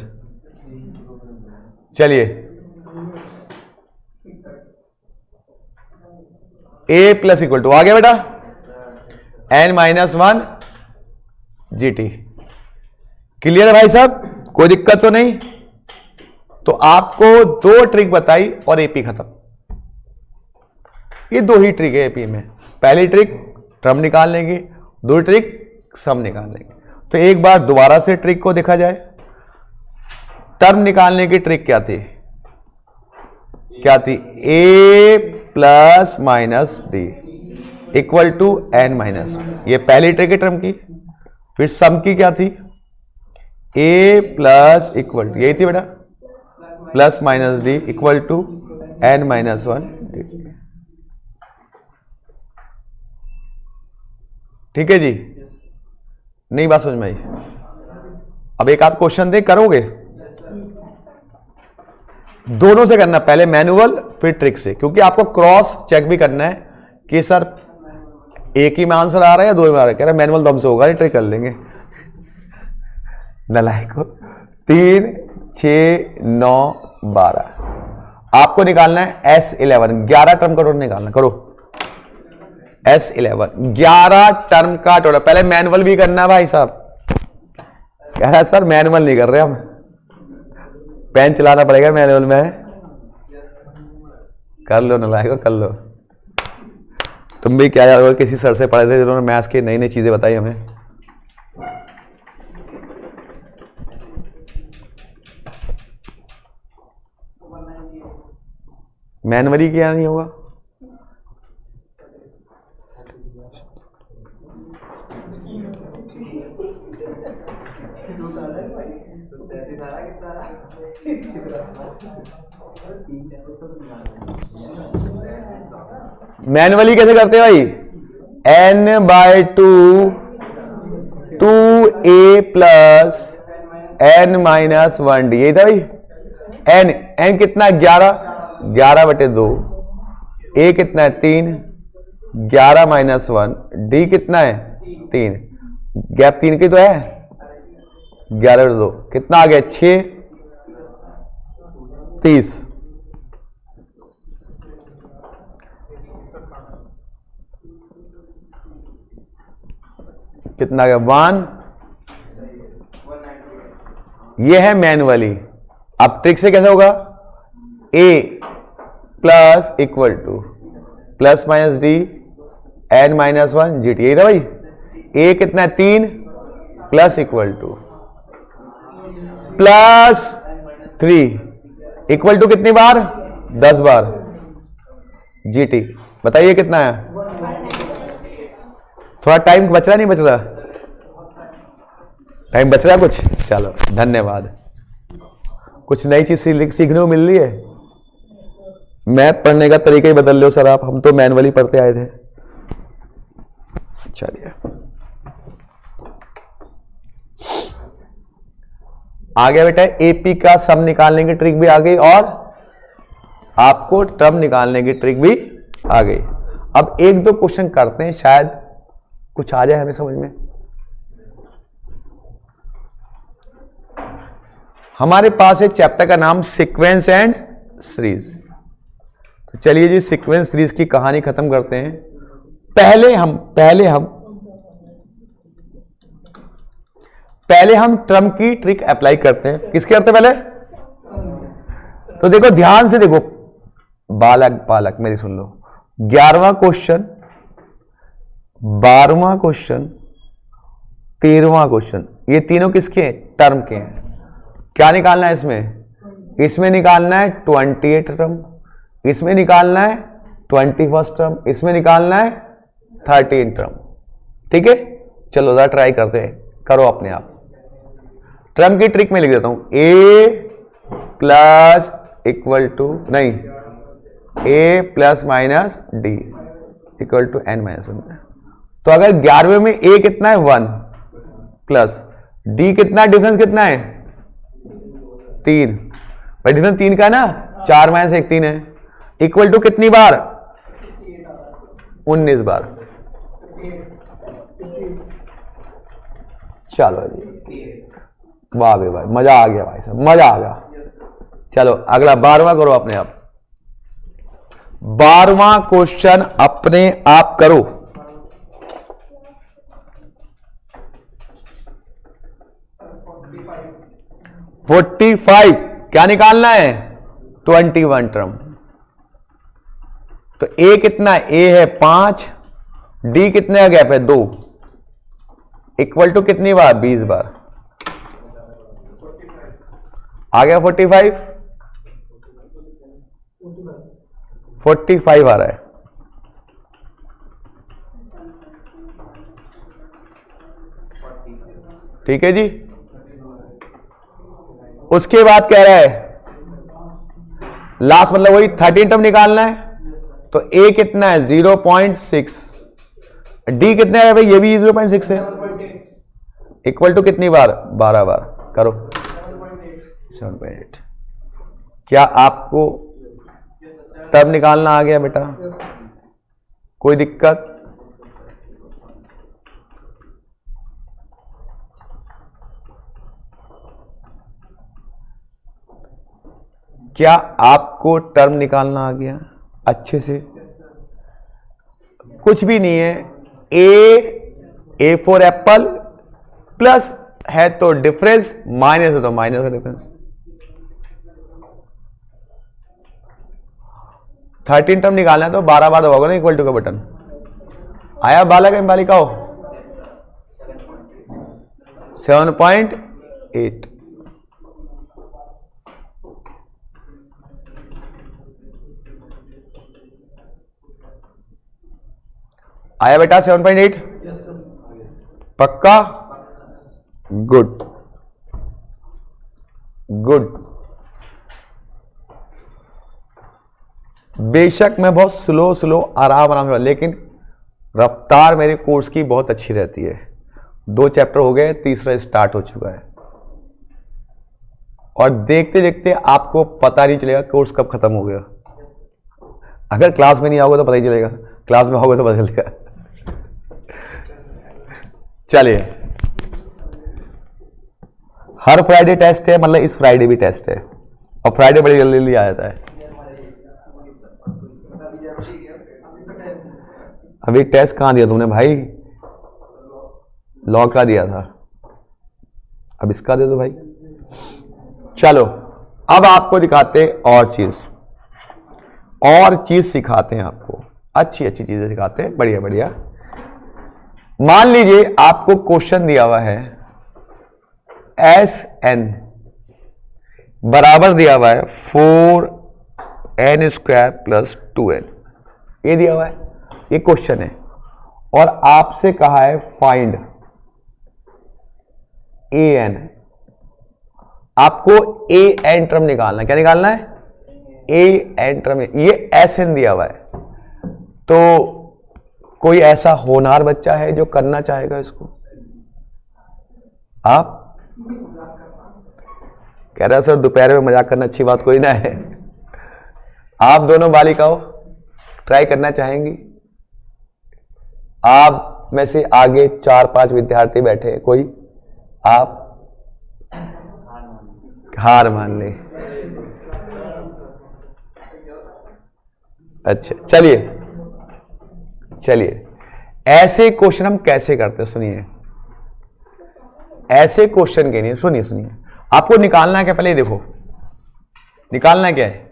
चलिए, a प्लस इक्वल टू आ गया बेटा, n-1 GT। क्लियर है भाई साहब, कोई दिक्कत तो नहीं। तो आपको 2 ट्रिक बताई और एपी खत्म। ये 2 ही ट्रिक है एपी में, पहली ट्रिक टर्म निकालने की, दूसरी ट्रिक सम निकालने की। तो एक बार दोबारा से ट्रिक को देखा जाए। टर्म निकालने की ट्रिक क्या थी, a plus minus D equal to n-, ये पहली ट्रिक है टर्म की। फिर सम की क्या थी, a प्लस इक्वल टू, यही थी बेटा, plus minus D equal to n-1 D. ठीक है जी, नहीं बात समझ में आई। अब एक आध क्वेश्चन दे, करोगे, दोनों से करना, पहले मैनुअल फिर ट्रिक से, क्योंकि आपको क्रॉस चेक भी करना है कि सर एक ही में आंसर आ रहा है या 2 में आ रहा है। कह रहा मैनुअल तो हमसे होगा, ये ट्रिक कर लेंगे। नलायक को 3, 6, 9, 12 आपको निकालना है S11, 11 टर्म का टोटल निकालना। करो S11, 11 टर्म का टोटल। पहले मैनुअल भी करना है भाई साहब। कह रहा है सर मैनुअल नहीं कर रहे हम, पेन चलाना पड़ेगा मैनुअल में। कर लो नलायक, कर लो। तुम भी क्या याद होगा किसी सर से पढ़े थे जिन्होंने मैथ्स की नई नई चीजें बताई हमें। मैनुअली क्या नहीं होगा? मैनुअली कैसे करते हैं भाई? n/2 2a प्लस n-1d, यही था भाई। n कितना है? 11/2। a कितना है? 3। 11-1 d कितना है? 3। गैप 3 की तो है। 11/2 कितना आ गया? 6। 30। कितना आ गया? 1। ये है मैनुअली। अब ट्रिक से कैसे होगा? a plus equal to plus minus D n-1 gt, यही था भाई। a कितना है? 3 plus equal to plus 3 equal to कितनी बार? 10 बार gt। बताइए कितना है? थोड़ा टाइम बच रहा नहीं बच रहा? टाइम बच रहा कुछ? चलो धन्यवाद। कुछ नई चीज सीखने को मिल रही है। मैथ पढ़ने का तरीका ही बदल लो सर आप, हम तो मैनुअली पढ़ते आए थे। चलिए आ गया बेटा, एपी का सम निकालने की ट्रिक भी आ गई और आपको टर्म निकालने की ट्रिक भी आ गई। अब एक दो क्वेश्चन करते हैं, शायद कुछ आ जाए हमें समझ में। हमारे पास है चैप्टर का नाम सीक्वेंस एंड सीरीज। तो चलिए जी सीक्वेंस सीरीज की कहानी खत्म करते हैं। पहले हम टर्म की ट्रिक अप्लाई करते हैं। किसके करते हैं पहले? तो देखो ध्यान से देखो, बालक मेरी सुन लो। 11वां क्वेश्चन, 12वां क्वेश्चन, 13वां क्वेश्चन, ये तीनों किसके हैं? टर्म के हैं। क्या निकालना है इसमें? इसमें निकालना है 28 टर्म, इसमें निकालना है 21 टर्म, इसमें निकालना है 13 टर्म। ठीक है, चलो जरा ट्राई करते हैं, करो अपने आप। टर्म की ट्रिक में लिख देता हूं, a प्लस इक्वल टू नहीं, a plus minus D equal to n-1। तो अगर 11वें में a कितना है? 1 प्लस d कितना, डिफरेंस कितना है? 3। भाई डिफरेंस 3 का है ना, 4 माइनस 1 3 है। इक्वल टू कितनी बार? 19 बार। चलो जी, वाह भाई, मजा आ गया भाई साहब, मजा आ गया। चलो अगला 12वां करो अपने आप। 12वां क्वेश्चन अपने आप करो। क्या निकालना है? 21 टर्म। तो a कितना है? a है 5, d कितने का गैप है? 2, इक्वल टू कितनी बार? 20 बार। आ गया 45 आ रहा है। ठीक है जी। उसके बाद कह रहा है लास्ट मतलब वही 13 टर्म निकालना है। तो a कितना है? 0.6, d कितने है भाई? ये भी 0.6 है। इक्वल टू कितनी बार? 12 बार। करो 7.8। क्या आपको टर्म निकालना आ गया बेटा? कोई दिक्कत? क्या आपको टर्म निकालना आ गया अच्छे से? कुछ भी नहीं है। a फॉर एप्पल, प्लस है तो डिफरेंस, माइनस है तो माइनस का डिफरेंस। 13 टर्म निकालना है तो 12 बार दबाओगे ना इक्वल टू का बटन। आया बालक एवं बालिकाओं? 7.8। आया बेटा 7.8? पक्का? Good good. बेशक मैं बहुत स्लो आराम से, लेकिन रफ्तार मेरे कोर्स की बहुत अच्छी रहती है। 2 चैप्टर हो गए, तीसरा स्टार्ट हो चुका है, और देखते देखते आपको पता नहीं चलेगा कोर्स कब खत्म हो गया। अगर क्लास में नहीं आओगे तो पता ही चलेगा, क्लास में आओगे तो पता चलेगा। चलिए, हर फ्राइडे टेस्ट है, मतलब इस फ्राइडे भी टेस्ट है, और फ्राइडे बड़ी जल्दी जल्दी आ जाता है। अभी टेस्ट कहां दिया तुमने भाई? लॉ का दिया था, अब इसका दे दो भाई। चलो, अब आपको दिखाते और चीज सिखाते हैं आपको, अच्छी अच्छी चीजें सिखाते हैं, बढ़िया बढ़िया। मान लीजिए आपको क्वेश्चन दिया हुआ है Sn बराबर दिया हुआ है 4n² + 2n, ये दिया हुआ है, ये क्वेश्चन है, और आपसे कहा है फाइंड an। आपको an टर्म निकालना है। क्या निकालना है? an term. ये Sn दिया हुआ है, तो कोई ऐसा होनहार बच्चा है जो करना चाहेगा इसको? आप कह रहे सर दोपहर में मजाक करना अच्छी बात कोई ना है। आप दोनों बालिकाओं ट्राई करना चाहेंगी? आप में से आगे 4-5 विद्यार्थी बैठे हैं, कोई आप हार मान ले? अच्छा, चलिए ऐसे क्वेश्चन हम कैसे करते हैं, सुनिए। ऐसे क्वेश्चन के लिए सुनिए, आपको निकालना है क्या? पहले देखो, निकालना क्या है?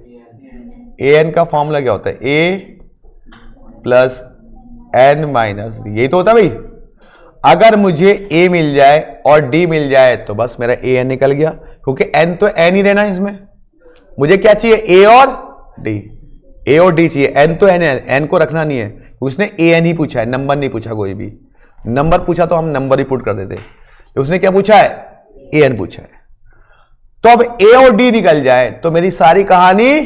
an का फॉर्मूला क्या होता है? a + n - यही तो होता है भाई। अगर मुझे a मिल जाए और d मिल जाए तो बस मेरा an निकल गया, क्योंकि n तो n ही रहना है इसमें। मुझे क्या चाहिए? a और d चाहिए, n तो n है, n को रखना नहीं है। उसने an ही पूछा है, नंबर नहीं पूछा। कोई भी नंबर पूछा तो हम नंबर ही पुट कर देते, तो उसने क्या पूछा है? an पूछा है। तो अब a और d निकल जाए तो मेरी सारी कहानी।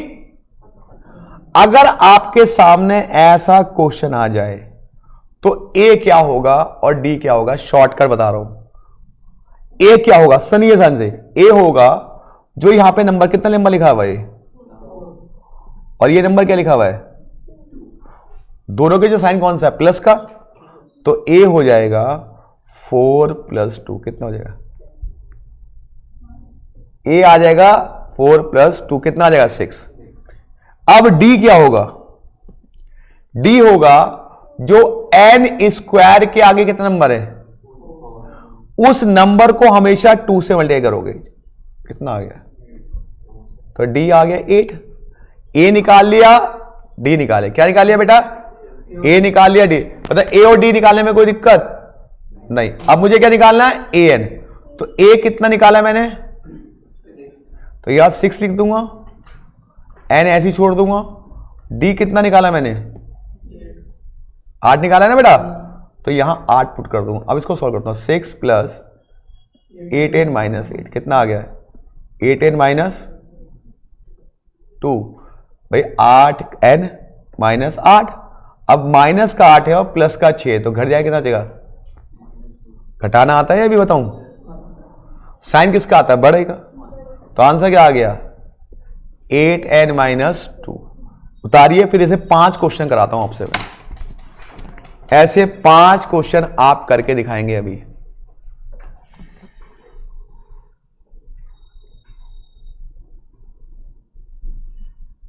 अगर आपके सामने ऐसा क्वेश्चन आ जाए तो a क्या होगा और d क्या होगा? शॉर्टकट बता रहा हूं। a क्या होगा? सुनिए ध्यान से, a होगा जो यहां पे नंबर कितना लंबा लिखा हुआ है, और ये नंबर क्या लिखा हुआ है? दोनों के जो साइन कौन सा है? प्लस का। तो a हो जाएगा 4 + 2, कितना हो जाएगा? a आ जाएगा 4 + 2, कितना आ जाएगा? 6। अब d क्या होगा? d होगा जो n² के आगे कितना नंबर है, उस नंबर को हमेशा 2 से मल्टीप्लाई करोगे। कितना आ गया? तो d आ गया 8। a निकाल लिया, d निकाले। क्या निकाल लिया बेटा? a निकाल लिया, d। मतलब a और d निकालने में कोई दिक्कत नहीं। अब मुझे क्या निकालना है? an। तो a कितना निकाला मैंने? तो यहां 6 लिख दूंगा, n ऐसे ही छोड़ दूंगा। d कितना निकाला मैंने? 8 निकाला है ना बेटा, तो यहां 8 पुट कर दूंगा। अब इसको सॉल्व करता हूं। 6 + 8n - 8 कितना आ गया? 8n - 2 भाई, 8n - 8। अब माइनस का 8 है और प्लस का 6 है, तो घट जाए कितना देगा? घटाना आता है, अभी बताऊं? साइन किसका आता है? बड़े का। तो आंसर क्या आ गया? 8n - 2। उतारिए, फिर इसे 5 क्वेश्चन कराता हूं आपसे मैं। ऐसे 5 क्वेश्चन आप करके दिखाएंगे अभी।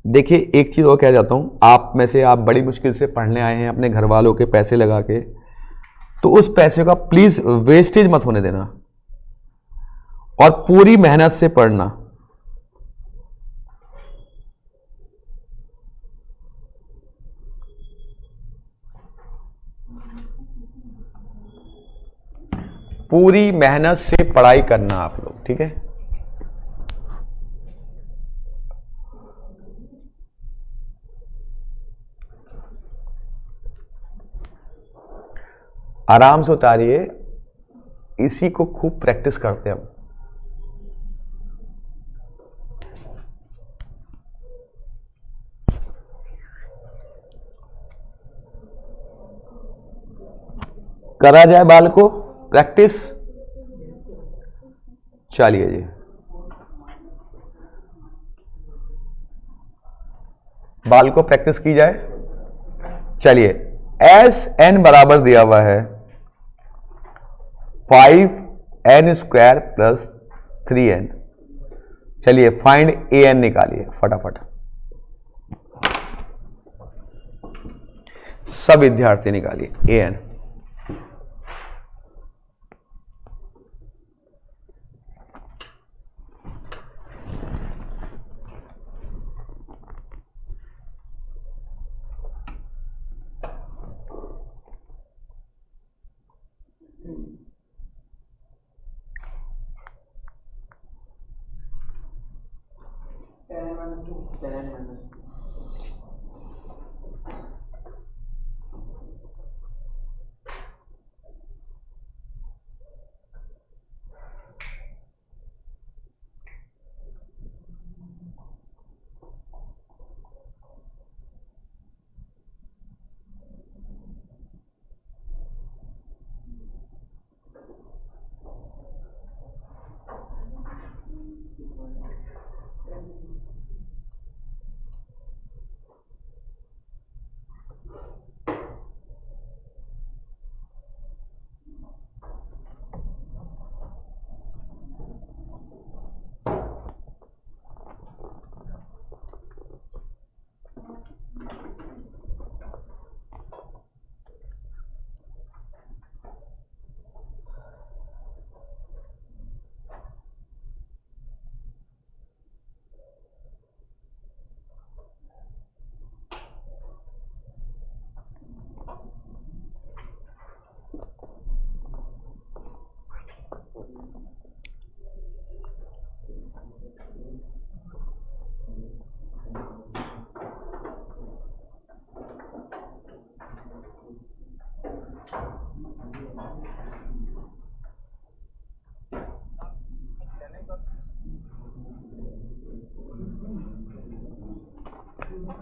देखिए, एक चीज और कह जाता हूं, आप में से आप बड़ी मुश्किल से पढ़ने आए हैं अपने घर वालों के पैसे लगा के, तो उस पैसे का प्लीज वेस्टेज मत होने देना और पूरी मेहनत से पढ़ना। पूरी मेहनत से पढ़ाई करना आप लोग, ठीक है। आराम से उतारिए, इसी को खूब प्रैक्टिस करते हैं हम। करा जाए बाल को प्रैक्टिस। चलिए जी, बाल को प्रैक्टिस की जाए। चलिए, एस एन बराबर दिया हुआ है 5n स्क्वायर प्लस 3n। चलिए फाइंड ए एन निकालिए फटाफट, सब विद्यार्थी निकालिए ए एन।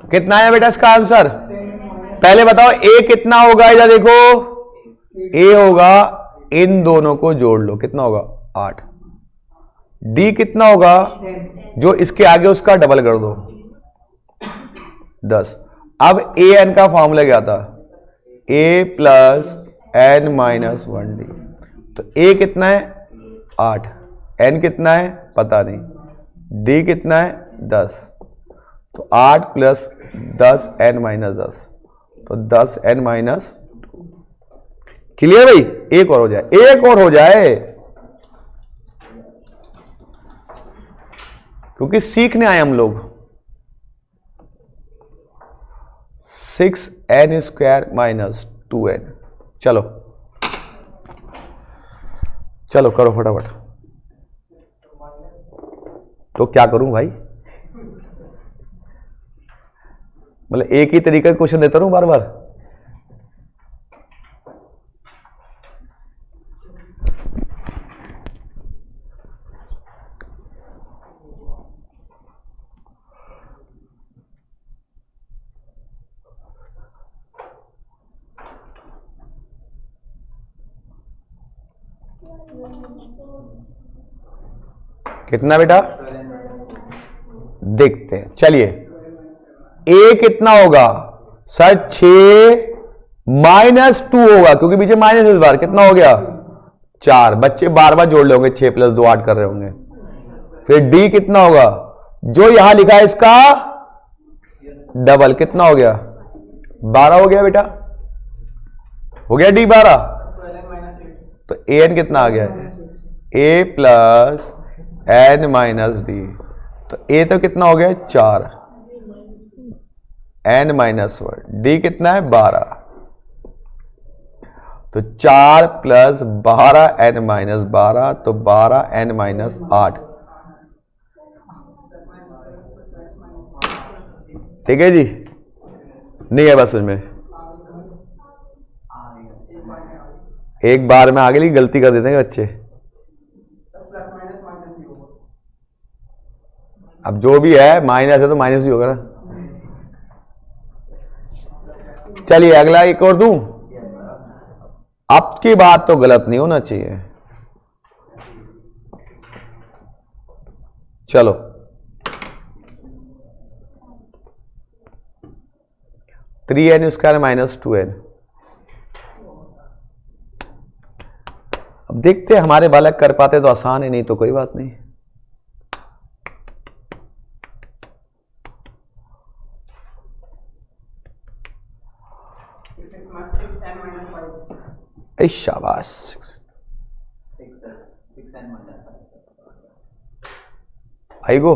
कितना है बेटा इसका आंसर? पहले बताओ ए कितना होगा, इधर देखो, ए होगा, इन दोनों को जोड़ लो, कितना होगा 8। डी कितना होगा, जो इसके आगे उसका डबल कर दो 10। अब ए एन का फॉर्मूला क्या था, ए प्लस एन माइनस 1 डी। तो ए कितना है 8, एन कितना है पता नहीं, डी कितना है 10। तो 8 प्लस 10 एन माइनस 10, तो 10 एन माइनस। क्लियर भाई? एक और हो जाए, एक और हो जाए, क्योंकि सीखने आए हम लोग। 6n square minus 2n। चलो चलो करो फटाफट। तो क्या करूं भाई, मतलब एक ही तरीके का क्वेश्चन देता रहूं बार बार? कितना बेटा देखते हैं। चलिए ए कितना होगा सर, 6 माइनस 2 होगा, क्योंकि पीछे माइनस इस बार कितना हो गया 4। बच्चे बार बार जोड़ लेंगे, 6 प्लस 2 8 कर रहे होंगे। फिर डी कितना होगा, जो यहां लिखा है इसका डबल, कितना हो गया 12 हो गया बेटा, हो गया डी 12। तो ए एन कितना आ गया, ए प्लस एन माइनस डी। तो ए तो कितना हो गया 4, एन माइनस 1, डी कितना है 12। तो 4 प्लस 12n-12, तो 12n-8। ठीक है जी, नहीं है बस उसमें एक बार में आगे की गलती कर देते हैं बच्चे। अब जो भी है माइनस है तो माइनस ही होगा ना। चलिए अगला एक और दूं। अब की बात तो गलत नहीं होना चाहिए। चलो 3n² माइनस 2n। अब देखते हमारे बालक कर पाते तो आसान है, नहीं तो कोई बात नहीं। शाबाश। आई गो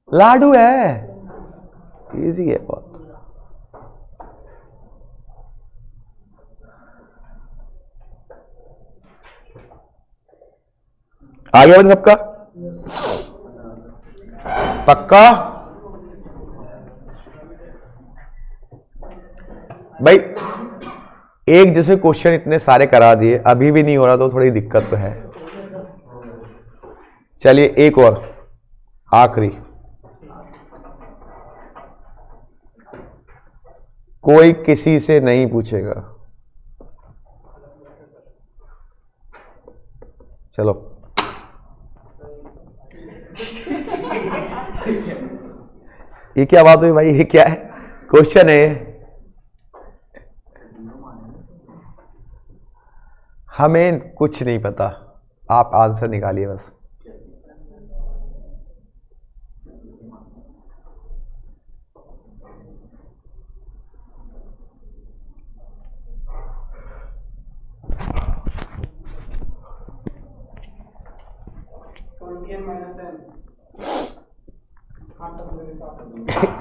लाडू है, इजी है बहुत। आगे बढ़ सबका पक्का भाई। एक जैसे क्वेश्चन इतने सारे करा दिए, अभी भी नहीं हो रहा तो थोड़ी दिक्कत तो है। चलिए एक और आखिरी। कोई किसी से नहीं पूछेगा। चलो ये क्या बात हुई भाई, ये क्या है क्वेश्चन है? हमें कुछ नहीं पता, आप आंसर निकालिए बस।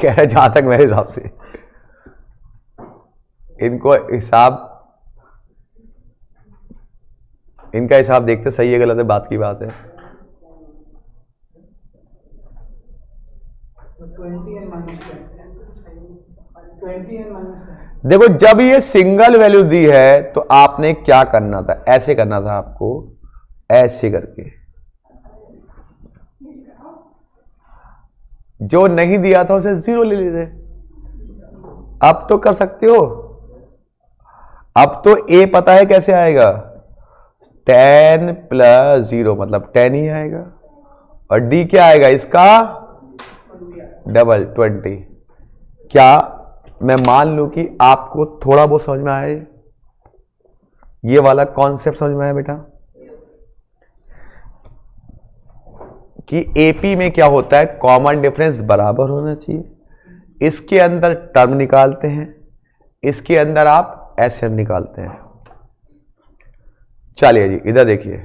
कह रहे जहां तक मेरे हिसाब से इनको हिसाब, इनका हिसाब देखते सही है गलत है बात की बात है। देखो जब ये सिंगल वैल्यू दी है तो आपने क्या करना था, ऐसे करना था आपको, ऐसे करके। जो नहीं दिया था उसे 0 ले लीजिए। अब तो कर सकते हो। अब तो ए पता है कैसे आएगा, 10 + 0 मतलब 10 ही आएगा। और डी क्या आएगा इसका, डबल 20। क्या मैं मान लूं कि आपको थोड़ा बहुत समझ में आया, ये वाला कॉन्सेप्ट समझ में आया बेटा, कि एपी में क्या होता है, कॉमन डिफरेंस बराबर होना चाहिए। इसके अंदर टर्म निकालते हैं, इसके अंदर आप एसएम निकालते हैं। चलिए जी इधर देखिए,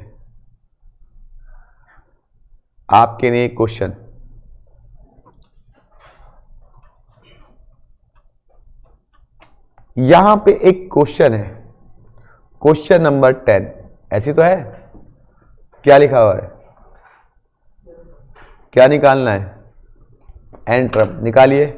आपके लिए क्वेश्चन। यहां पे एक क्वेश्चन है, क्वेश्चन नंबर 10, ऐसी तो है। क्या लिखा हुआ है, क्या निकालना है, एन टर्म निकालिए।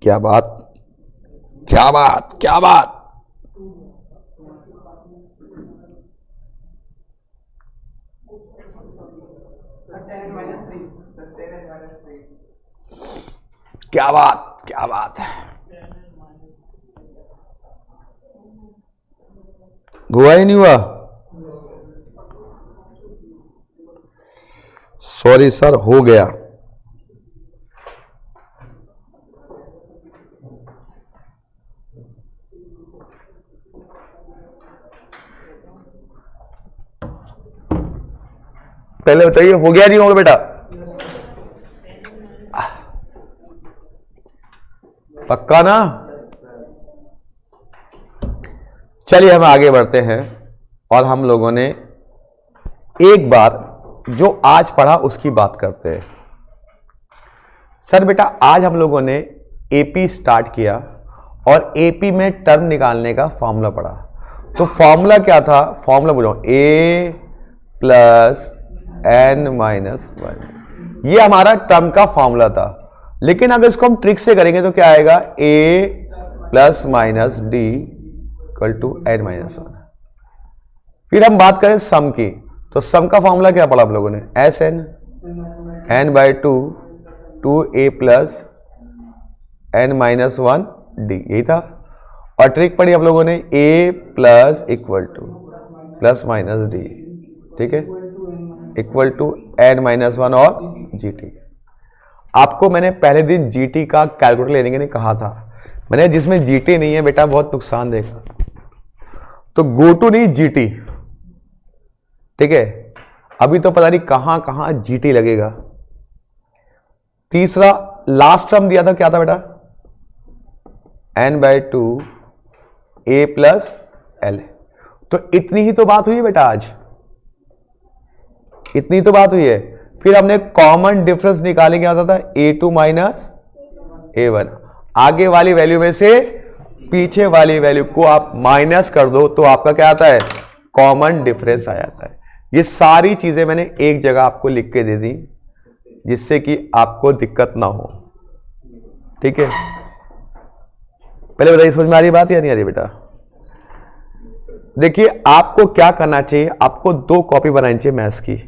क्या बात, क्या बात, क्या बात। क्या बात, क्या बात है, हुआ ही नहीं हुआ। सॉरी सर, हो गया। पहले बताइए हो गया नहीं होगा बेटा? पक्का ना? चलिए हम आगे बढ़ते हैं और हम लोगों ने एक बार जो आज पढ़ा उसकी बात करते हैं। सर बेटा आज हम लोगों ने एपी स्टार्ट किया और एपी में टर्म निकालने का फॉर्मूला पढ़ा। तो फॉर्मूला क्या था? फॉर्मूला बोलो a प्लस n माइनस 1, ये हमारा टर्म का फॉर्मूला था। लेकिन अगर इसको हम ट्रिक से करेंगे तो क्या आएगा? a plus minus D equal to n minus 1। फिर हम बात करें सम की, तो सम का फॉर्मूला क्या पढ़ा आप लोगों ने? S N n by two 2a plus n minus 1 D, यही था। और ट्रिक पढ़ी आप लोगों ने a plus equal to plus minus D, ठीक है, इक्वल टू n माइनस 1 और gt। आपको मैंने पहले दिन gt का कैलकुलेटर लेने के लिए कहा था, मैंने जिसमें gt नहीं है बेटा बहुत नुकसान देगा, तो गो टू नहीं gt, ठीक है। अभी तो पता नहीं कहां कहां gt लगेगा। तीसरा लास्ट टर्म दिया था, क्या था बेटा? n by to a plus L. तो इतनी ही तो बात हुई है बेटा, आज इतनी तो बात हुई है। फिर हमने कॉमन डिफरेंस निकाले, क्या होता था? a2 minus a1। आगे वाली वैल्यू में से पीछे वाली वैल्यू को आप माइनस कर दो तो आपका क्या आता है? कॉमन डिफरेंस आ जाता है। ये सारी चीजें मैंने एक जगह आपको लिख के दे दी जिससे कि आपको दिक्कत ना हो, ठीक है। पहले बताइए समझ में आ रही बात या नहीं आ रही बेटा? देखिए आपको क्या करना चाहिए, आपको 2 कॉपी बनानी चाहिए मैथ्स की।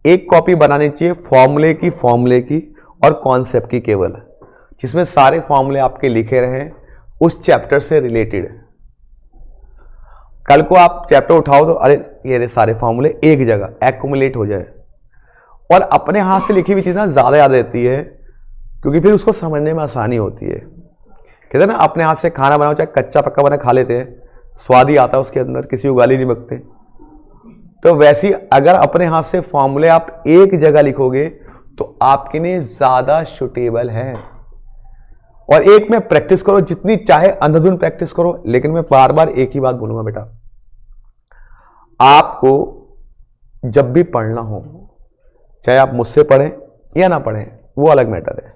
एक कॉपी बनानी चाहिए फॉर्मूले की और कॉन्सेप्ट की केवल, जिसमें सारे फॉर्मूले आपके लिखे रहे उस चैप्टर से रिलेटेड। कल को आप चैप्टर उठाओ तो अरे ये सारे फॉर्मूले एक जगह एक्युमुलेट हो जाए। और अपने हाथ से लिखी हुई चीज ना ज्यादा याद रहती है, क्योंकि फिर उसको समझने में आसानी होती है। कहते हैं ना अपने हाथ से खाना बनाओ, चाहे कच्चा पक्का बना खा लेते हैं, स्वाद ही आता है उसके अंदर, किसी को गाली नहीं बकते। तो वैसे अगर अपने हाथ से फॉर्मूले आप एक जगह लिखोगे तो आपके लिए ज्यादा सुटेबल है। और एक में प्रैक्टिस करो, जितनी चाहे अंधाधुंध प्रैक्टिस करो। लेकिन मैं बार बार एक ही बात बोलूंगा बेटा, आपको जब भी पढ़ना हो, चाहे आप मुझसे पढ़ें या ना पढ़ें वो अलग मैटर है,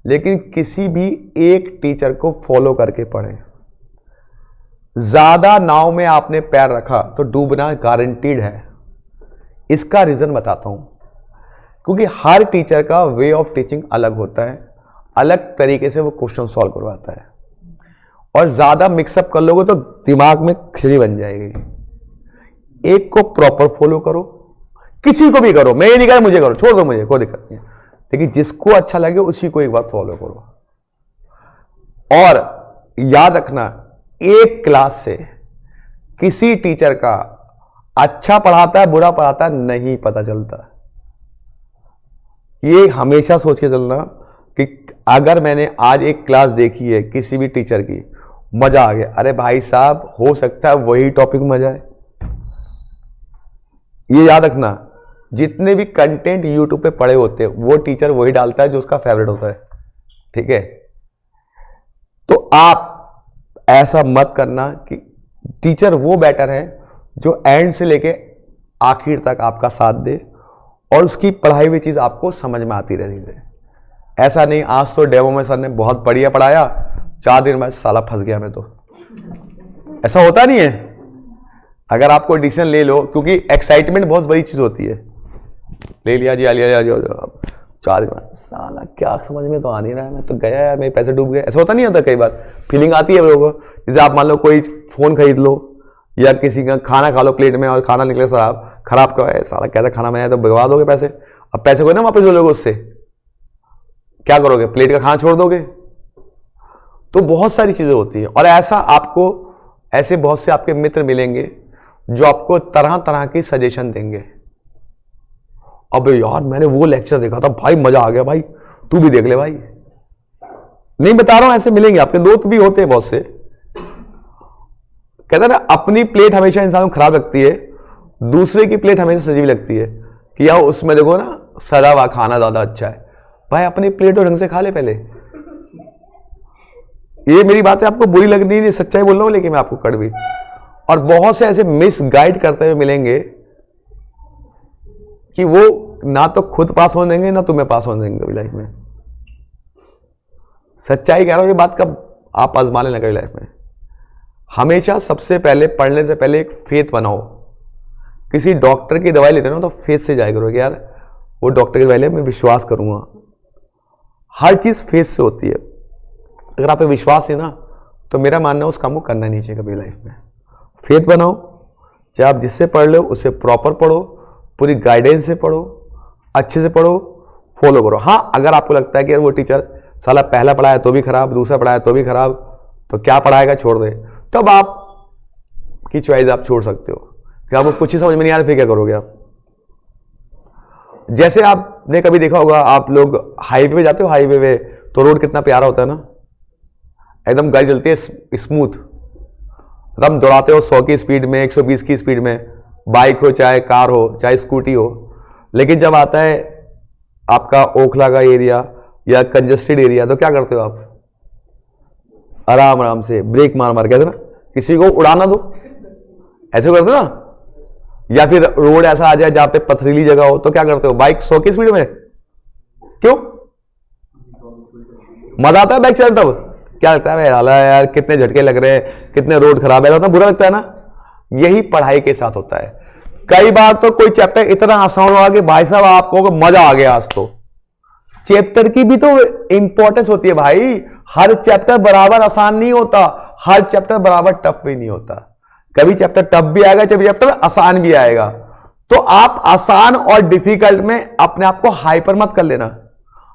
लेकिन किसी भी एक टीचर को फॉलो करके पढ़ें। ज्यादा नाव में आपने पैर रखा तो डूबना गारंटीड है। इसका रीजन बताता हूं, क्योंकि हर टीचर का वे ऑफ टीचिंग अलग होता है, अलग तरीके से वो क्वेश्चन सॉल्व करवाता है। और ज्यादा मिक्सअप कर लोगे तो दिमाग में खिचड़ी बन जाएगी। एक को प्रॉपर फॉलो करो, किसी को भी करो, मैं ये नहीं कह रहा मुझे करो, छोड़ दो मुझे, कोई दिक्कत नहीं है, लेकिन जिसको अच्छा लगे उसी को एक बार फॉलो करो। और याद रखना, एक क्लास से किसी टीचर का अच्छा पढ़ाता है बुरा पढ़ाता है नहीं पता चलता। ये हमेशा सोच के चलना कि अगर मैंने आज एक क्लास देखी है किसी भी टीचर की, मजा आ गया, अरे भाई साहब हो सकता है वही टॉपिक मजा है। ये याद रखना, जितने भी कंटेंट यूट्यूब पे पड़े होते हैं वो टीचर वही डालता है जो उसका फेवरेट होता है, ठीक है। तो आप ऐसा मत करना कि टीचर वो बेटर है जो एंड से लेके आखिर तक आपका साथ दे और उसकी पढ़ाई हुई चीज आपको समझ में आती रहती है। ऐसा नहीं आज तो डेमो में सर ने बहुत बढ़िया पढ़ाया, 4 दिन में साला फंस गया मैं, तो ऐसा होता नहीं है। अगर आपको डिसीजन ले लो, क्योंकि एक्साइटमेंट बहुत बड़ी चीज होती है, ले लिया जी, आ लिया जी, 4 दिन में साला क्या समझ में तो आ नहीं रहा है, मैं तो गया यार, मेरे पैसे डूब गए। ऐसा होता नहीं होता, कई बार फीलिंग आती है लोगों को। जैसे आप मान लो कोई फोन खरीद लो या किसी का खाना खा लो प्लेट में और खाना निकले खराब का है, साला कैसा खाना बनाया, तो बर्बाद हो गए पैसे। अब पैसे को ना वापस हो लोगे, उससे क्या करोगे? प्लेट का खाना छोड़ दोगे। तो बहुत सारी चीजें होती है। और ऐसा आपको ऐसे बहुत से आपके मित्र मिलेंगे जो आपको तरह तरह की सजेशन देंगे। अबे यार मैंने वो लेक्चर देखा था भाई, मजा आ गया भाई, तू भी देख ले भाई। नहीं बता रहा हूं, ऐसे मिलेंगे आपके दोस्त भी होते हैं बहुत से। कहते हैं ना अपनी प्लेट हमेशा इंसान को खराब लगती है, दूसरे की प्लेट हमेशा सजीव लगती है। कि यार उसमें देखो ना सड़ा हुआ खाना ज्यादा अच्छा है। भाई अपनी प्लेट ढंग से खा ले पहले। ये मेरी बातें आपको बुरी लगनी नहीं, सच्चाई बोल रहा हूं, लेकिन मैं आपको कड़वी। और बहुत से ऐसे मिस गाइड करते हुए मिलेंगे कि वो ना तो खुद पास होने देंगे ना तुम्हें पास होने देंगे कभी लाइफ में। सच्चाई कह रहा हूं, ये बात कब आप आजमा लेना कभी लाइफ में। हमेशा सबसे पहले पढ़ने से पहले एक फेथ बनाओ। किसी डॉक्टर की दवाई लेते हो ना तो फेथ से जाया करो कि यार वो डॉक्टर की दवाई ले, मैं विश्वास करूंगा। हर चीज फेथ से होती है। अगर आप पे विश्वास है ना तो मेरा मानना है उस काम को करना नहीं चाहिए कभी लाइफ में। फेथ बनाओ, चाहे आप जिससे पढ़ लो उससे प्रॉपर पढ़ो, पूरी गाइडेंस से पढ़ो, अच्छे से पढ़ो, फॉलो करो। हाँ, अगर आपको लगता है कि वो टीचर साला पहला पढ़ाया तो भी खराब, दूसरा पढ़ाया तो भी खराब, तो क्या पढ़ाएगा छोड़ दे, तब आप की चॉइस आप छोड़ सकते हो कि आपको कुछ ही समझ में नहीं आ रहा, फिर क्या करोगे आप। जैसे आपने कभी देखा होगा, आप लोग हाईवे पे जाते हो, हाईवे पे तो रोड कितना प्यारा होता है ना, एकदम गाड़ी चलती है स्मूथ, एकदम दौड़ाते हो 100 की स्पीड में, 120 की स्पीड में, बाइक हो चाहे कार हो चाहे स्कूटी हो। लेकिन जब आता है आपका ओखला का एरिया या कंजेस्टेड एरिया तो क्या करते हो आप? आराम आराम से ब्रेक मार मार, कहते ना किसी को उड़ाना दो, ऐसे करते ना। या फिर रोड ऐसा आ जाए जहां पे पथरीली जगह हो तो क्या करते हो? बाइक 100 की स्पीड में। क्यों? मजा आता है बाइक चलाने तब? क्या लगता है यार कितने झटके लग रहे हैं, कितने रोड खराब है, तो बुरा लगता है ना। यही पढ़ाई के साथ होता है। कई बार तो कोई चैप्टर इतना आसान होगा कि भाई साहब आपको मजा आ गया आज तो। चैप्टर की भी तो इंपॉर्टेंस होती है भाई। हर चैप्टर बराबर आसान नहीं होता, हर चैप्टर बराबर टफ भी नहीं होता। कभी चैप्टर टफ भी आएगा, कभी चैप्टर आसान भी आएगा। तो आप आसान और डिफिकल्ट में अपने आप को हाइपर मत कर लेना।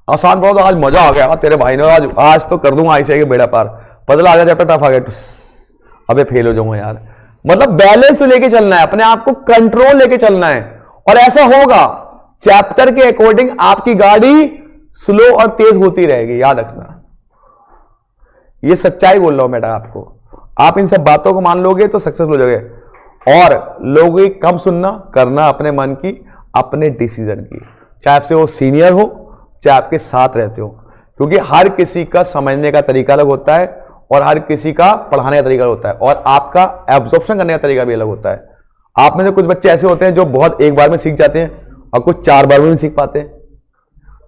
आसान पढ़ो तो आज मजा आ गया तेरे भाई ने, आज तो कर दूंगा ऐसे बेड़ा पार, बदला आ गया चैप्टर टफ आ गया, अबे फेल हो जाऊंगा यार। मतलब बैलेंस लेके चलना है, अपने आप को कंट्रोल लेके चलना है। और ऐसा होगा चैप्टर के अकॉर्डिंग आपकी गाड़ी स्लो और तेज होती रहेगी, याद रखना। ये सच्चाई बोल रहा हूं बेटा आपको। आप इन सब बातों को मान लोगे तो सक्सेसफुल हो जाओगे। और लोगों की कम सुनना, करना अपने मन की, अपने डिसीजन की, चाहे आपसे वो सीनियर हो चाहे आपके साथ रहते हो। क्योंकि हर किसी का समझने का तरीका अलग होता है और हर किसी का पढ़ाने का तरीका होता है और आपका एब्जॉर्प्शन करने का तरीका भी अलग होता है। आप में से कुछ बच्चे ऐसे होते हैं जो बहुत एक बार में सीख जाते हैं और कुछ 4 बार में भी सीख पाते हैं।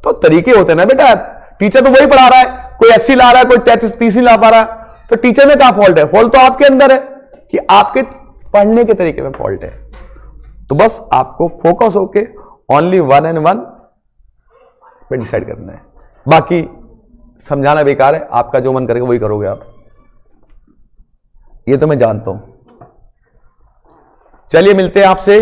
तो तरीके होते हैं ना बेटा। टीचर तो वही पढ़ा रहा है, कोई 80 ला रहा है, कोई 33 ला पा रहा है, तो टीचर में क्या फॉल्ट है? फॉल्ट तो आपके अंदर है कि आपके पढ़ने के तरीके में फॉल्ट है। तो बस आपको फोकस होके ओनली 1 and 1 पे डिसाइड करना है। बाकी समझाना बेकार है, आपका जो मन करेगा वही करोगे आप, ये तो मैं जानता हूं। चलिए मिलते हैं आपसे